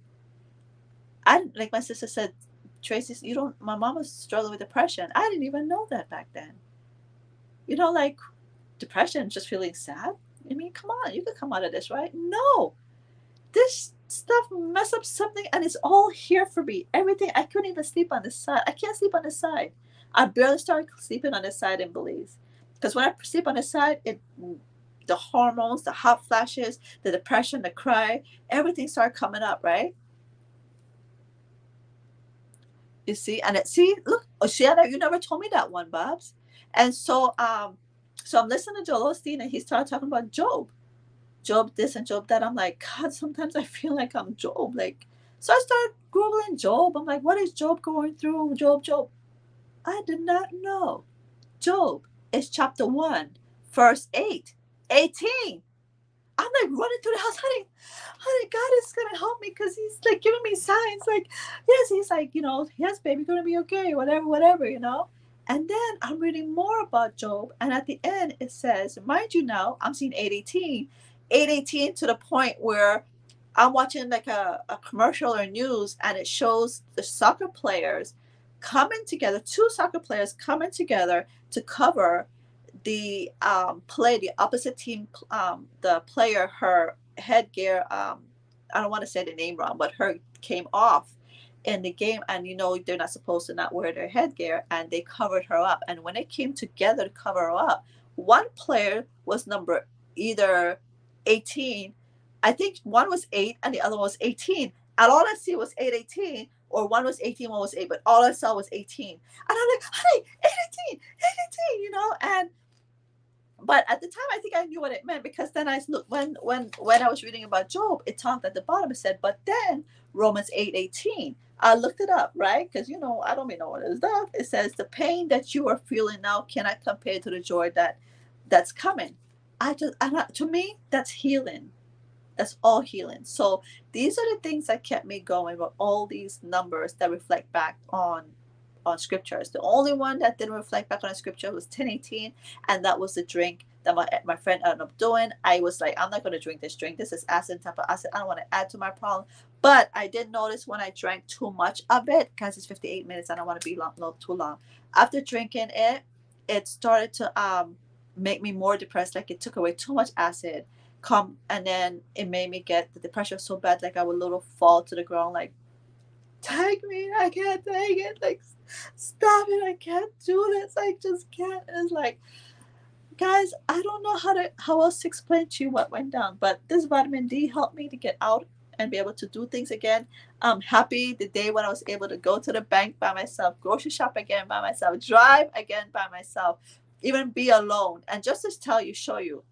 I like my sister said, Tracy, you don't. My mom was struggling with depression. I didn't even know that back then. Like depression, just feeling sad. I mean, come on, you could come out of this, right? No, this stuff mess up something, and it's all here for me. Everything. I couldn't even sleep on the side. I can't sleep on the side. I barely started sleeping on the side in Belize, because when I sleep on the side, the hormones, the hot flashes, the depression, the cry, everything started coming up, right? You see, and look, Oceana, you never told me that one, Babs. And so I'm listening to Joel Osteen, and he started talking about Job, Job this and Job that. I'm like, God, sometimes I feel like I'm Job. Like, so I started googling Job. I'm like, what is Job going through? Job. I did not know. Job is chapter 1, verse 18. I'm like running through the house, honey, God is gonna help me, because he's like giving me signs, like, yes, he's like, yes, baby, gonna be okay, whatever. And then I'm reading more about Job, and at the end it says, mind you, now I'm seeing 818 to the point where I'm watching like a commercial or news, and it shows the soccer players coming together, two soccer players coming together to cover the opposite team, the player, her headgear, I don't want to say the name wrong, but her came off in the game, and they're not supposed to not wear their headgear, and they covered her up. And when they came together to cover her up, one player was number either 18, I think one was 8 and the other one was 18, and all I see was 818, or one was 18, one was 8, but all I saw was 18. And I'm like, honey, 818, 818, and but at the time I think I knew what it meant, because then I looked, when I was reading about Job, it talked at the bottom, it said, but then Romans 8:18. I looked it up, right? Because I don't even know what it is. It says the pain that you are feeling now cannot compare to the joy that's coming. To me, that's healing. That's all healing. So these are the things that kept me going, with all these numbers that reflect back on scriptures. The only one that didn't reflect back on a scripture was 10:18, and that was the drink that my friend ended up doing. I was like, I'm not going to drink this drink. This is acid, type of acid. I don't want to add to my problem. But I did notice when I drank too much of it, because it's 58 minutes, I don't want to be too long. After drinking it, it started to make me more depressed. Like, it took away too much acid. And then it made me get the depression so bad, like I would little fall to the ground, like, take me, I can't take it, like, stop it, I can't do this, I just can't. And it's like, guys, I don't know how else to explain to you what went down, but this vitamin D helped me to get out and be able to do things again. I'm happy the day when I was able to go to the bank by myself, grocery shop again by myself, drive again by myself, even be alone. And just to show you,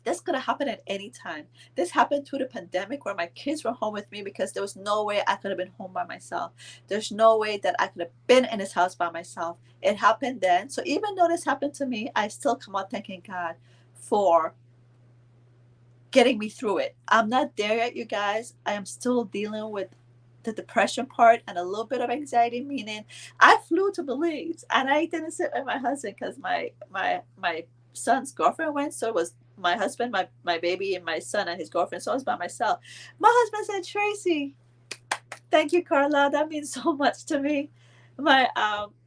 this could have happened at any time. This happened through the pandemic, where my kids were home with me, because there was no way I could have been home by myself. There's no way that I could have been in this house by myself. It happened then. So even though this happened to me, I still come out thanking God for getting me through it. I'm not there yet, you guys. I am still dealing with the depression part and a little bit of anxiety, meaning I flew to Belize and I didn't sit with my husband because my son's girlfriend went. So it was my husband, my baby, and my son and his girlfriend. So I was by myself. My husband said, Tracy, thank you, Carla. That means so much to me. My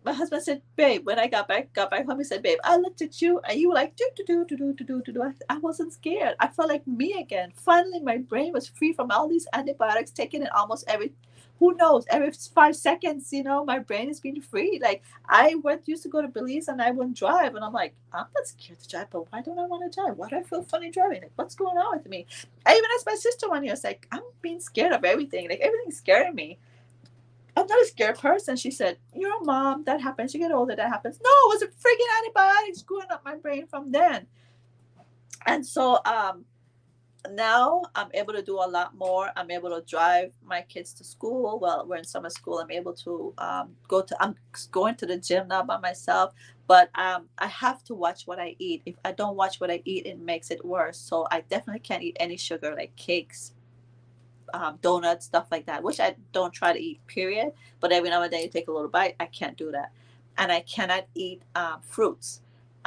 husband said, babe, when I got back home, he said, babe, I looked at you and you were like do do do do do do do do. I wasn't scared. I felt like me again. Finally, my brain was free from all these antibiotics taken in almost every, who knows, every 5 seconds. My brain is being free. Like I went used to go to Belize and I wouldn't drive, and I'm like, I'm not scared to drive, but why don't I want to drive? Why do I feel funny driving? Like what's going on with me? I even asked my sister one year. It's like I'm being scared of everything. Like everything's scaring me. I'm not a scared person. She said, you're a mom. That happens. You get older. That happens. No, it was a freaking antibiotic screwing up my brain from then. And so now I'm able to do a lot more. I'm able to drive my kids to school. Well, we're in summer school. I'm able to I'm going to the gym now by myself. But I have to watch what I eat. If I don't watch what I eat, it makes it worse. So I definitely can't eat any sugar like cakes, donuts, stuff like that, which I don't try to eat, period. But every now and then you take a little bite. I can't do that. And I cannot eat fruits.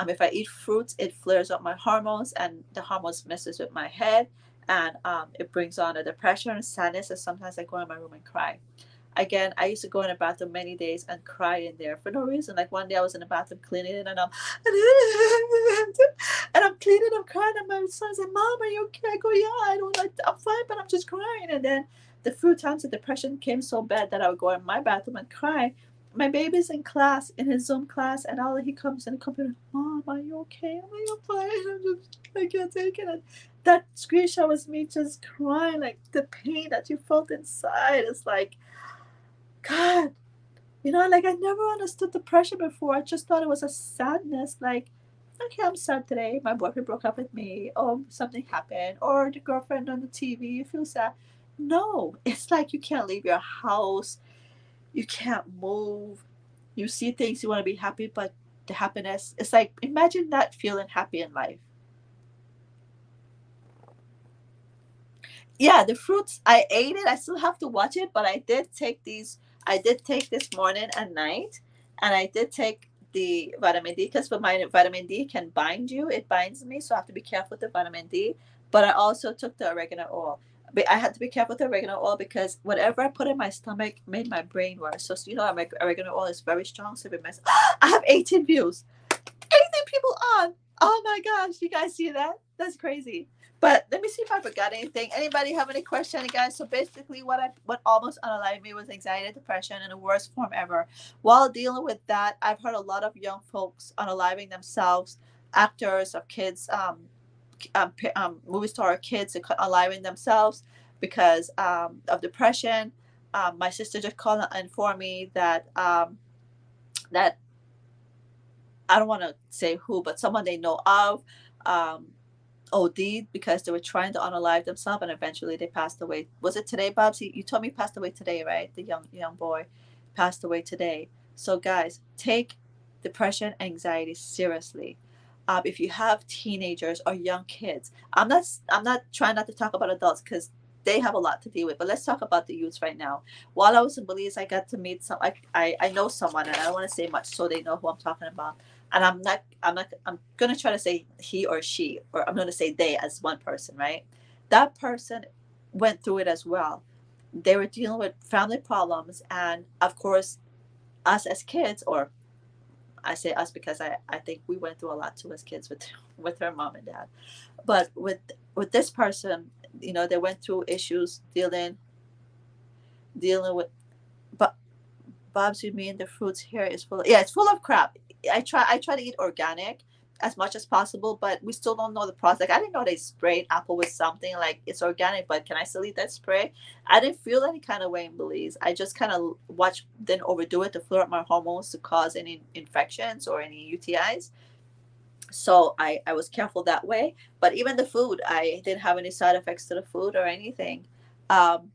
If I eat fruits, it flares up my hormones, and the hormones messes with my head, and it brings on a depression and sadness. And sometimes I go in my room and cry. Again, I used to go in the bathroom many days and cry in there for no reason. Like one day I was in the bathroom cleaning it, and I'm and I'm cleaning, I'm crying, and my son said, "Mom, are you okay?" I go, "Yeah, I don't like, I'm fine, but I'm just crying." And then the few times the depression came so bad that I would go in my bathroom and cry. My baby's in class, in his Zoom class, and all he comes in the computer, "Mom, are you okay?" I'm like, "I'm fine. I can't take it." And that screenshot was me just crying, like the pain that you felt inside. It's like, God, like I never understood depression before. I just thought it was a sadness. Like, okay, I'm sad today. My boyfriend broke up with me, or something happened, or the girlfriend on the TV. You feel sad. No, it's like you can't leave your house. You can't move. You see things, you want to be happy, but the happiness, it's like, imagine not feeling happy in life. Yeah, the fruits, I ate it. I still have to watch it, but I did take this morning and night, and I did take the vitamin D, because for my vitamin D can bind you. It binds me, so I have to be careful with the vitamin D. But I also took the oregano oil. But I had to be careful with the oregano oil because whatever I put in my stomach made my brain worse. So oregano oil is very strong. So it mess. I have 18 views. 18 people on. Oh my gosh, you guys see that? That's crazy. But let me see if I forgot anything. Anybody have any question, guys? So basically, what almost unalived me was anxiety, depression, in the worst form ever. While dealing with that, I've heard a lot of young folks unaliving themselves, actors of kids, movie star kids unaliving themselves because of depression. My sister just called and informed me that I don't want to say who, but someone they know of um, OD'd because they were trying to unalive themselves, and eventually they passed away. Was it today, Bobs? You told me he passed away today, right? The young boy passed away today. So guys, take depression, anxiety seriously. If you have teenagers or young kids, I'm not trying not to talk about adults because they have a lot to deal with. But let's talk about the youths right now. While I was in Belize, I got to meet some. I know someone, and I don't want to say much so they know who I'm talking about. And I'm gonna try to say he or she, or I'm gonna say they as one person, right? That person went through it as well. They were dealing with family problems, and of course, us as kids, or I say us because I think we went through a lot too as kids with with her mom and dad. But with this person, they went through issues dealing with. But Bob's, you mean the fruits here is full? Yeah, it's full of crap. I try to eat organic as much as possible, but we still don't know the process. Like I didn't know they sprayed apple with something like it's organic, but can I still eat that spray? I didn't feel any kind of way in Belize. I just kind of watched, didn't overdo it to flare up my hormones to cause any infections or any UTIs. So I was careful that way. But even the food, I didn't have any side effects to the food or anything. Um,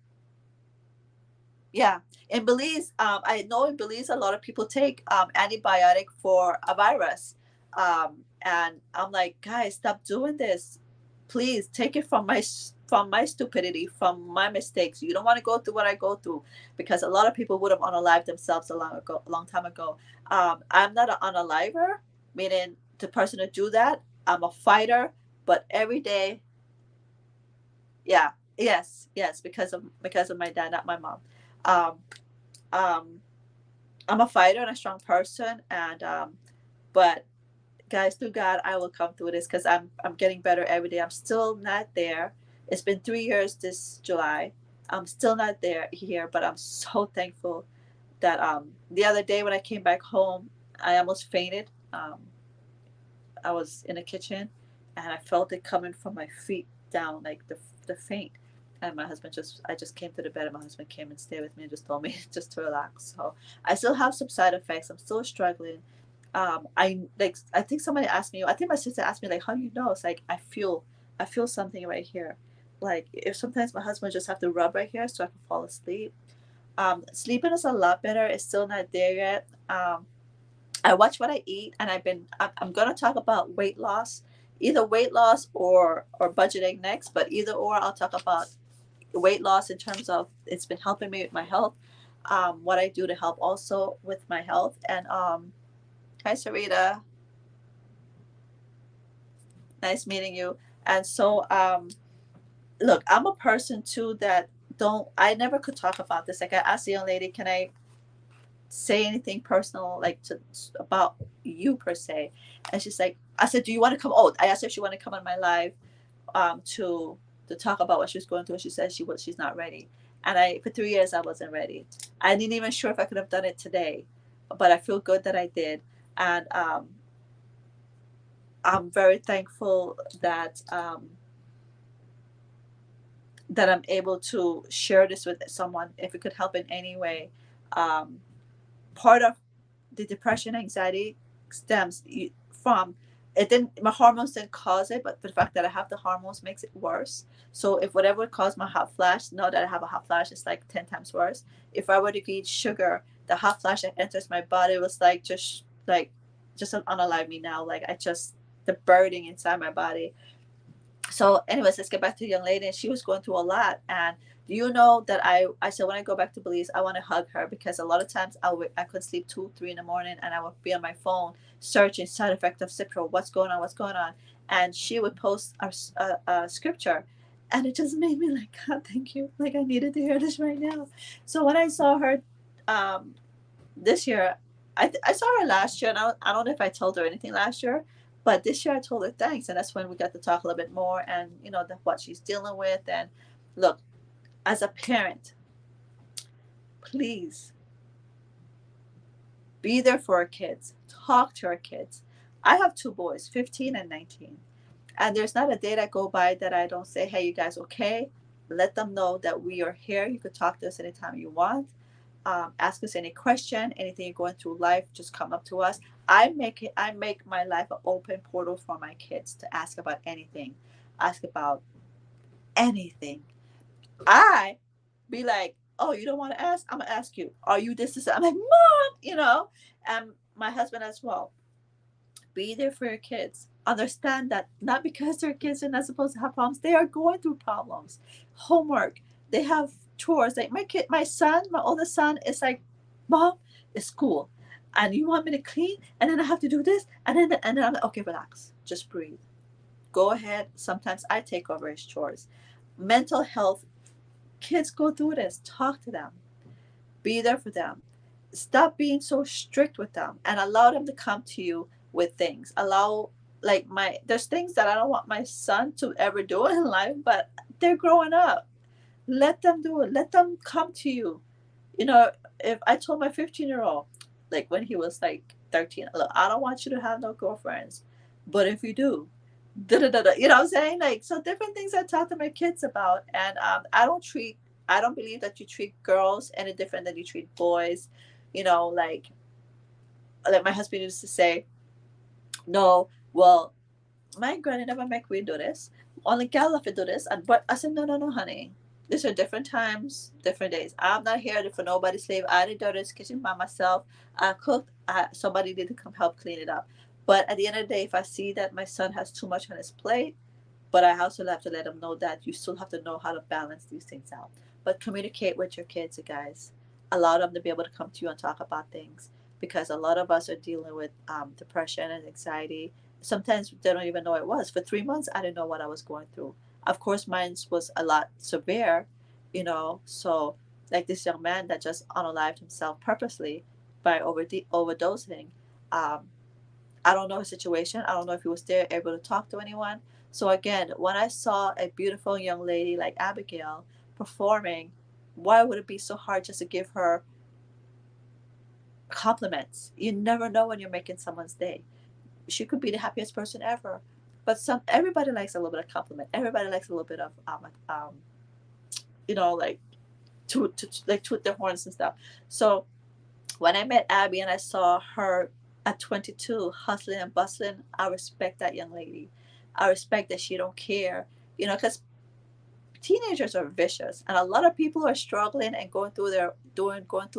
yeah, in Belize, I know in Belize a lot of people take antibiotic for a virus, and I'm like, guys, stop doing this, please. Take it from from my stupidity, from my mistakes. You don't want to go through what I go through, because a lot of people would have unalived themselves a long time ago. I'm not an unaliver, meaning the person to do that. I'm a fighter, but every day, yeah, yes, because of my dad, not my mom. Um, um, I'm a fighter and a strong person, and but guys, through God, I will come through this, because I'm getting better every day. I'm still not there. It's been 3 years this July. I'm still not there here, but I'm so thankful that the other day when I came back home, I almost fainted. I was in the kitchen, and I felt it coming from my feet down, like the faint. And my husband I just came to the bed, and my husband came and stayed with me and just told me just to relax. So I still have some side effects. I'm still struggling. I think somebody asked me. I think my sister asked me, like, how do you know? It's like I feel something right here. Like, if sometimes my husband just have to rub right here so I can fall asleep. Sleeping is a lot better. It's still not there yet. I watch what I eat, and I'm gonna talk about weight loss, either weight loss or budgeting next. But either or, I'll talk about weight loss in terms of it's been helping me with my health. What I do to help also with my health. And hi Sarita, nice meeting you. And so look, I'm a person too that don't I never could talk about this. Like, I asked the young lady, can I say anything personal, like, to about you per se? And she's like, I said, do you want to come? Oh, I asked her if she wanted to come on my live to talk about what she was going through. She said she's not ready. And I for 3 years I wasn't ready. I didn't even sure if I could have done it today, but I feel good that I did. And I'm very thankful that I'm able to share this with someone if it could help in any way. Um, Part of the depression, anxiety stems from it. Didn't My hormones didn't cause it, but the fact that I have the hormones makes it worse. So if whatever caused my hot flash, now that I have a hot flash, it's like 10 times worse. If I were to eat sugar, the hot flash that enters my body was just unalive me now. Like, I just the burning inside my body. So anyways, let's get back to the young lady. And she was going through a lot. And do you know that I said, when I go back to Belize, I want to hug her, because a lot of times I could sleep 2 3 in the morning, and I would be on my phone searching side effect of Cipro, what's going on. And she would post a scripture, and it just made me like, God, thank you, like I needed to hear this right now. So when I saw her um this year, I saw her last year, and I don't know if I told her anything last year, but this year I told her thanks, and that's when we got to talk a little bit more, and what she's dealing with. And look, as a parent, please be there for our kids, talk to our kids. I have two boys, 15 and 19, and there's not a day that go by that I don't say, hey, you guys okay? Let them know that we are here. You could talk to us anytime you want. Ask us any question, anything you're going through life, just come up to us. I make my life an open portal for my kids to ask about anything, ask about anything. I be like, oh, you don't want to ask? I'm gonna ask you. Are you this? I'm like, mom, and my husband as well. Be there for your kids. Understand that not because their kids are not supposed to have problems, they are going through problems. Homework, they have chores. Like my son, my oldest son is like, Mom, it's school. And you want me to clean, and then I have to do this, and then I'm like, okay, relax, just breathe. Go ahead. Sometimes I take over his chores. Mental health, kids go through this. Talk to them. Be there for them. Stop being so strict with them, and allow them to come to you with things. Allow, like, there's things that I don't want my son to ever do in life, but they're growing up. Let them do it. Let them come to you. You know, if I told my 15-year-old, like when he was like 13, look, I don't want you to have no girlfriends, but if you do, da da da da. You know what I'm saying? Like, so different things I talk to my kids about. And I don't believe that you treat girls any different than you treat boys. Like my husband used to say, no, well, my granny never make we do this. Only gal have to do this. And but I said, no, no, no, honey. These are different times, different days. I'm not here for nobody's slave. I did do this kitchen by myself. I cooked. Somebody need to come help clean it up. But at the end of the day, if I see that my son has too much on his plate, But I also have to let them know that you still have to know how to balance these things out. But communicate with your kids, you guys. Allow them to be able to come to you and talk about things, because a lot of us are dealing with depression and anxiety. Sometimes they don't even know it was. For 3 months, I didn't know what I was going through. Of course, mine was a lot severe, So, like this young man that just unalived himself purposely by overdosing. Um, I don't know his situation. I don't know if he was there able to talk to anyone. So again, when I saw a beautiful young lady like Abigail performing, why would it be so hard just to give her compliments? You never know when you're making someone's day. She could be the happiest person ever. But everybody likes a little bit of compliment. Everybody likes a little bit of like toot their horns and stuff. So when I met Abby and I saw her at 22 hustling and bustling, I respect that young lady. I respect that she don't care, because teenagers are vicious, and a lot of people are struggling and going through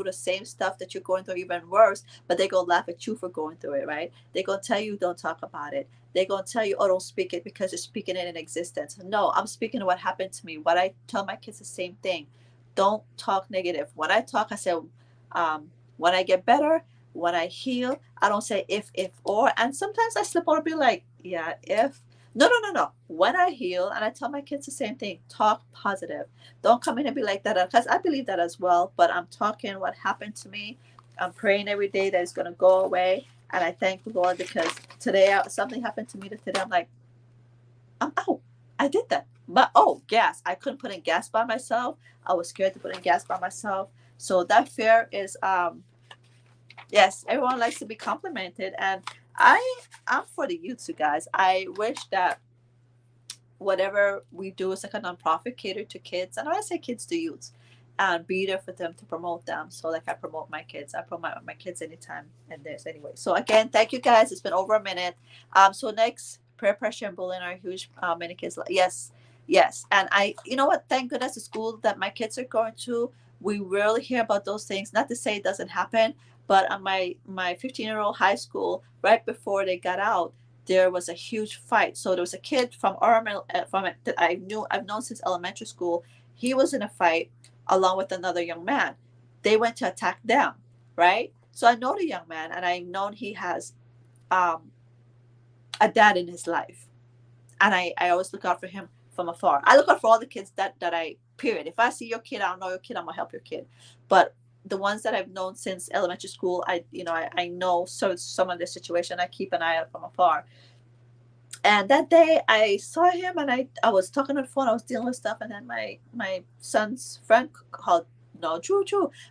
the same stuff that you're going through, even worse, but they gonna laugh at you for going through it, right? They gonna tell you don't talk about it. They gonna tell you, oh, don't speak it because you're speaking it in existence. No, I'm speaking what happened to me. What I tell my kids, the same thing. Don't talk negative. When I talk, I say, when I get better, when I heal, I don't say if or, and sometimes I slip out and be like, yeah, if. No, no, no, no. When I heal, and I tell my kids the same thing, talk positive. Don't come in and be like that, because I believe that as well. But I'm talking what happened to me. I'm praying every day that it's going to go away. And I thank the Lord, because today something happened to me today. I'm like, I'm out. I did that. But, oh, gas. I couldn't put in gas by myself. I was scared to put in gas by myself. So that fear is, yes, everyone likes to be complimented. And I'm for the youth, you guys. I wish that whatever we do is like a nonprofit catered to kids. And when I say kids to youths, and be there for them to promote them. So like I promote my kids. I promote my kids anytime and there's anyway. So again, thank you guys. It's been over a minute. So next, peer pressure and bullying are huge. Many kids, yes, yes. And you know what? Thank goodness the school that my kids are going to, we rarely hear about those things. Not to say it doesn't happen, but on my 15-year-old high school, right before they got out, there was a huge fight. So there was a kid from that I've known since elementary school. He was in a fight along with another young man. They went to attack them, right? So I know the young man, and I know he has um, a dad in his life, and I always look out for him from afar. I look out for all the kids that I period. If I see your kid, I don't know your kid, I'm gonna help your kid. But the ones that I've known since elementary school, I know some of the situation. I keep an eye out from afar. And that day I saw him, and I was talking on the phone, I was dealing with stuff, and then my son's friend called, no, Drew,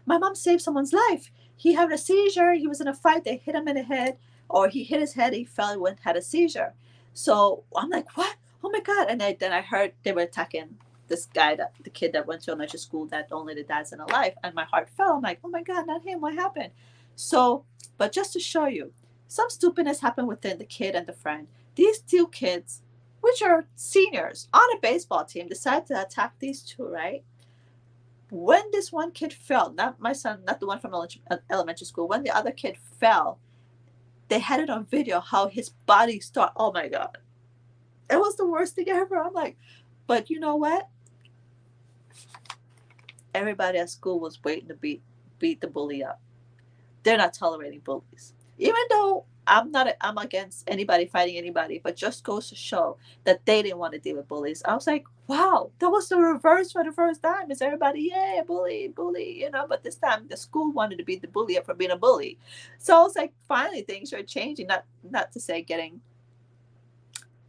my mom saved someone's life. He had a seizure, he was in a fight, they hit him in the head, or he hit his head, he fell and had a seizure. So I'm like, what? Oh my God. And then I heard they were attacking this guy, the kid that went to elementary school, that only the dad's in a life, and my heart fell. I'm like, oh my God, not him, what happened? So, but just to show you, some stupidness happened within the kid and the friend. These two kids, which are seniors on a baseball team, decide to attack these two, right? When this one kid fell, not my son, not the one from elementary school, when the other kid fell, they had it on video how his body started. Oh my God. It was the worst thing ever. I'm like, but you know what? Everybody at school was waiting to beat the bully up. They're not tolerating bullies. Even though I'm against anybody fighting anybody, but just goes to show that they didn't want to deal with bullies. I was like, wow, that was the reverse for the first time. Is everybody, yeah, bully, but this time the school wanted to beat the bully up for being a bully. So I was like, finally things are changing. Not to say getting.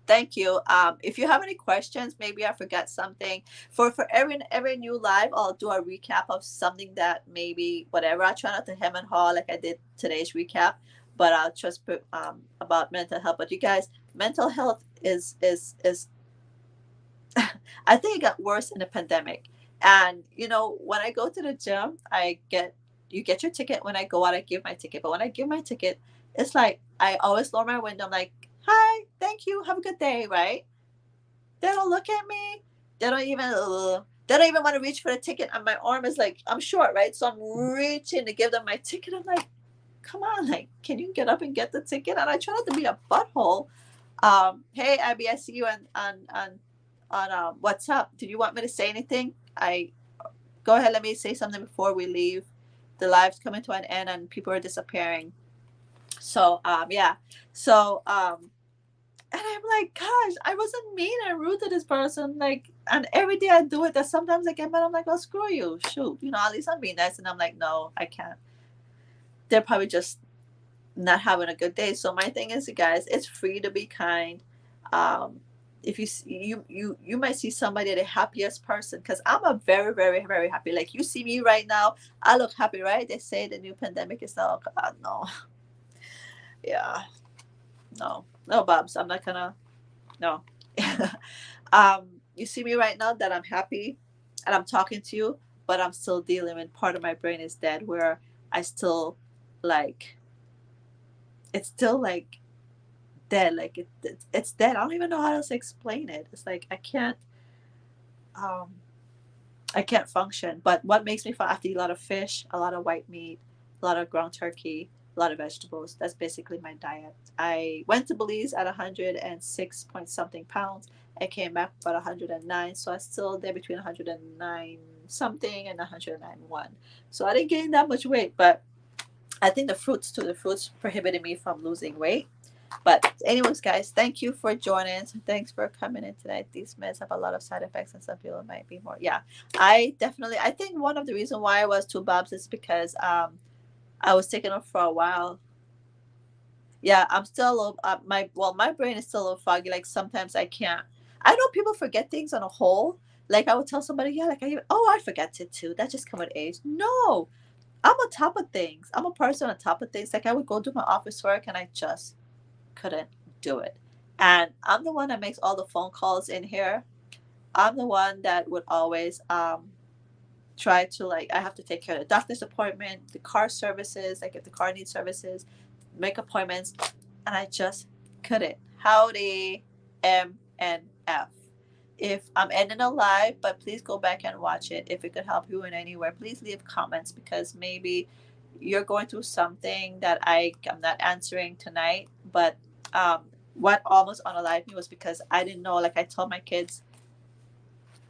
Thank you. If you have any questions, maybe I forgot something. For every new live, I'll do a recap of something that maybe whatever. I try not to hem and haw like I did today's recap, but I'll just put about mental health. But you guys, mental health is I think it got worse in the pandemic. And when I go to the gym, you get your ticket. When I go out, I give my ticket. But when I give my ticket, it's like I always lower my window. I'm like, hi, thank you, have a good day, right? They don't look at me. They don't even want to reach for the ticket. And my arm is like, I'm short, right? So I'm reaching to give them my ticket. I'm like, come on, like, can you get up and get the ticket? And I try not to be a butthole, Hey, Abby, I see you on what's up? Did you want me to say anything? I Go ahead. Let me say something before we leave. The live's coming to an end and people are disappearing. So yeah. So and I'm like, gosh, I wasn't mean and rude to this person. Like, and every day I do it. That sometimes I get mad. I'm like, well, screw you. Shoot, at least I'm being nice. And I'm like, no, I can't. They're probably just not having a good day. So my thing is, guys, it's free to be kind. Um, if you might see somebody the happiest person, because I'm a very very very happy. Like you see me right now, I look happy, right? They say the new pandemic is now. No, yeah, no, Bobs, I'm not gonna. No. You see me right now that I'm happy and I'm talking to you, but I'm still dealing with part of my brain is dead where I still like it's still like dead. Like it's dead. I don't even know how else to explain it. It's like um I can't function. But what makes me fun? I have to eat a lot of fish, a lot of white meat, a lot of ground turkey, a lot of vegetables. That's basically my diet. I went to Belize at 106 point something pounds. I came back about 109, so I still there between 109 something and 109.1. So I didn't gain that much weight, but I think the fruits prohibited me from losing weight. But anyways, guys, thank you for joining. So thanks for coming in tonight. These meds have a lot of side effects, and some people might be more. Yeah, I think one of the reason why I was two bobs is because I was taking off for a while. Yeah, I'm still a little. My brain is still a little foggy. Like sometimes I can't. I know people forget things on a whole. Like I would tell somebody, yeah, like I forget it too. That just come with age. No, I'm on top of things. I'm a person on top of things. Like I would go do my office work and I just couldn't do it. And I'm the one that makes all the phone calls in here. I'm the one that would always try to like I have to take care of the doctor's appointment, the car services, like if the car needs services, make appointments, and I just couldn't. Howdy, MNF. If I'm ending a live, but please go back and watch it. If it could help you in anywhere, please leave comments because maybe you're going through something that I'm not answering tonight. But um, what almost unalived me was because I didn't know. Like I told my kids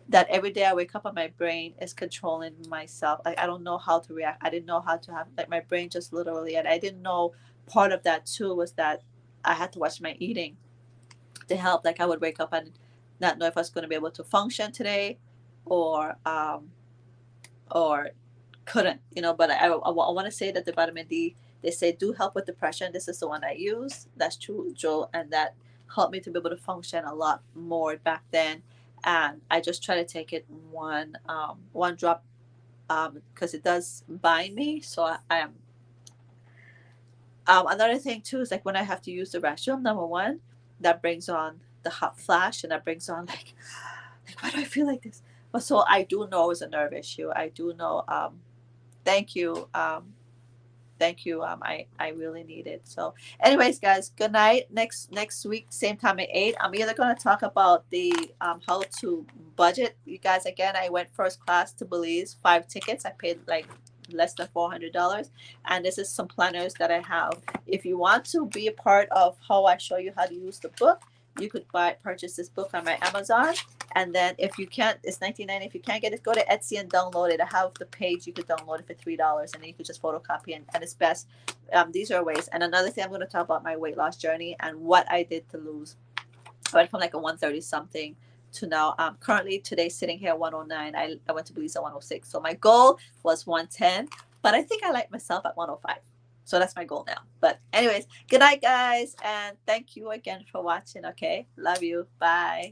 that every day I wake up and my brain is controlling myself. Like I don't know how to react. I didn't know how to have like my brain just literally, and I didn't know part of that too was that I had to watch my eating to help. Like I would wake up and not know if I was going to be able to function today, or or couldn't, But I want to say that the vitamin D they say do help with depression. This is the one I use. That's true, Joe, and that helped me to be able to function a lot more back then. And I just try to take it one drop because it does bind me. So I am. Another thing too is like when I have to use the restroom. Number one, that brings on the hot flash, and that brings on like why do I feel like this? But so I do know it's a nerve issue. I do know. Thank you. Thank you. I really need it. So, anyways, guys, good night. Next week, same time at 8. I'm either gonna talk about the how to budget. You guys, again, I went first class to Belize, 5 tickets. I paid like less than $400, and this is some planners that I have. If you want to be a part of how I show you how to use the book, you could purchase this book on my Amazon. And then if you can't, it's 19.90. If you can't get it, go to Etsy and download it. I have the page. You could download it for $3, and then you could just photocopy and it's best. These are ways. And another thing, I'm going to talk about my weight loss journey and what I did to lose. I went from like a 130 something to now. Currently today sitting here at 109. I went to Belize at 106. So my goal was 110, but I think I like myself at 105. So that's my goal now. But anyways, good night, guys, and thank you again for watching. Okay, love you. Bye.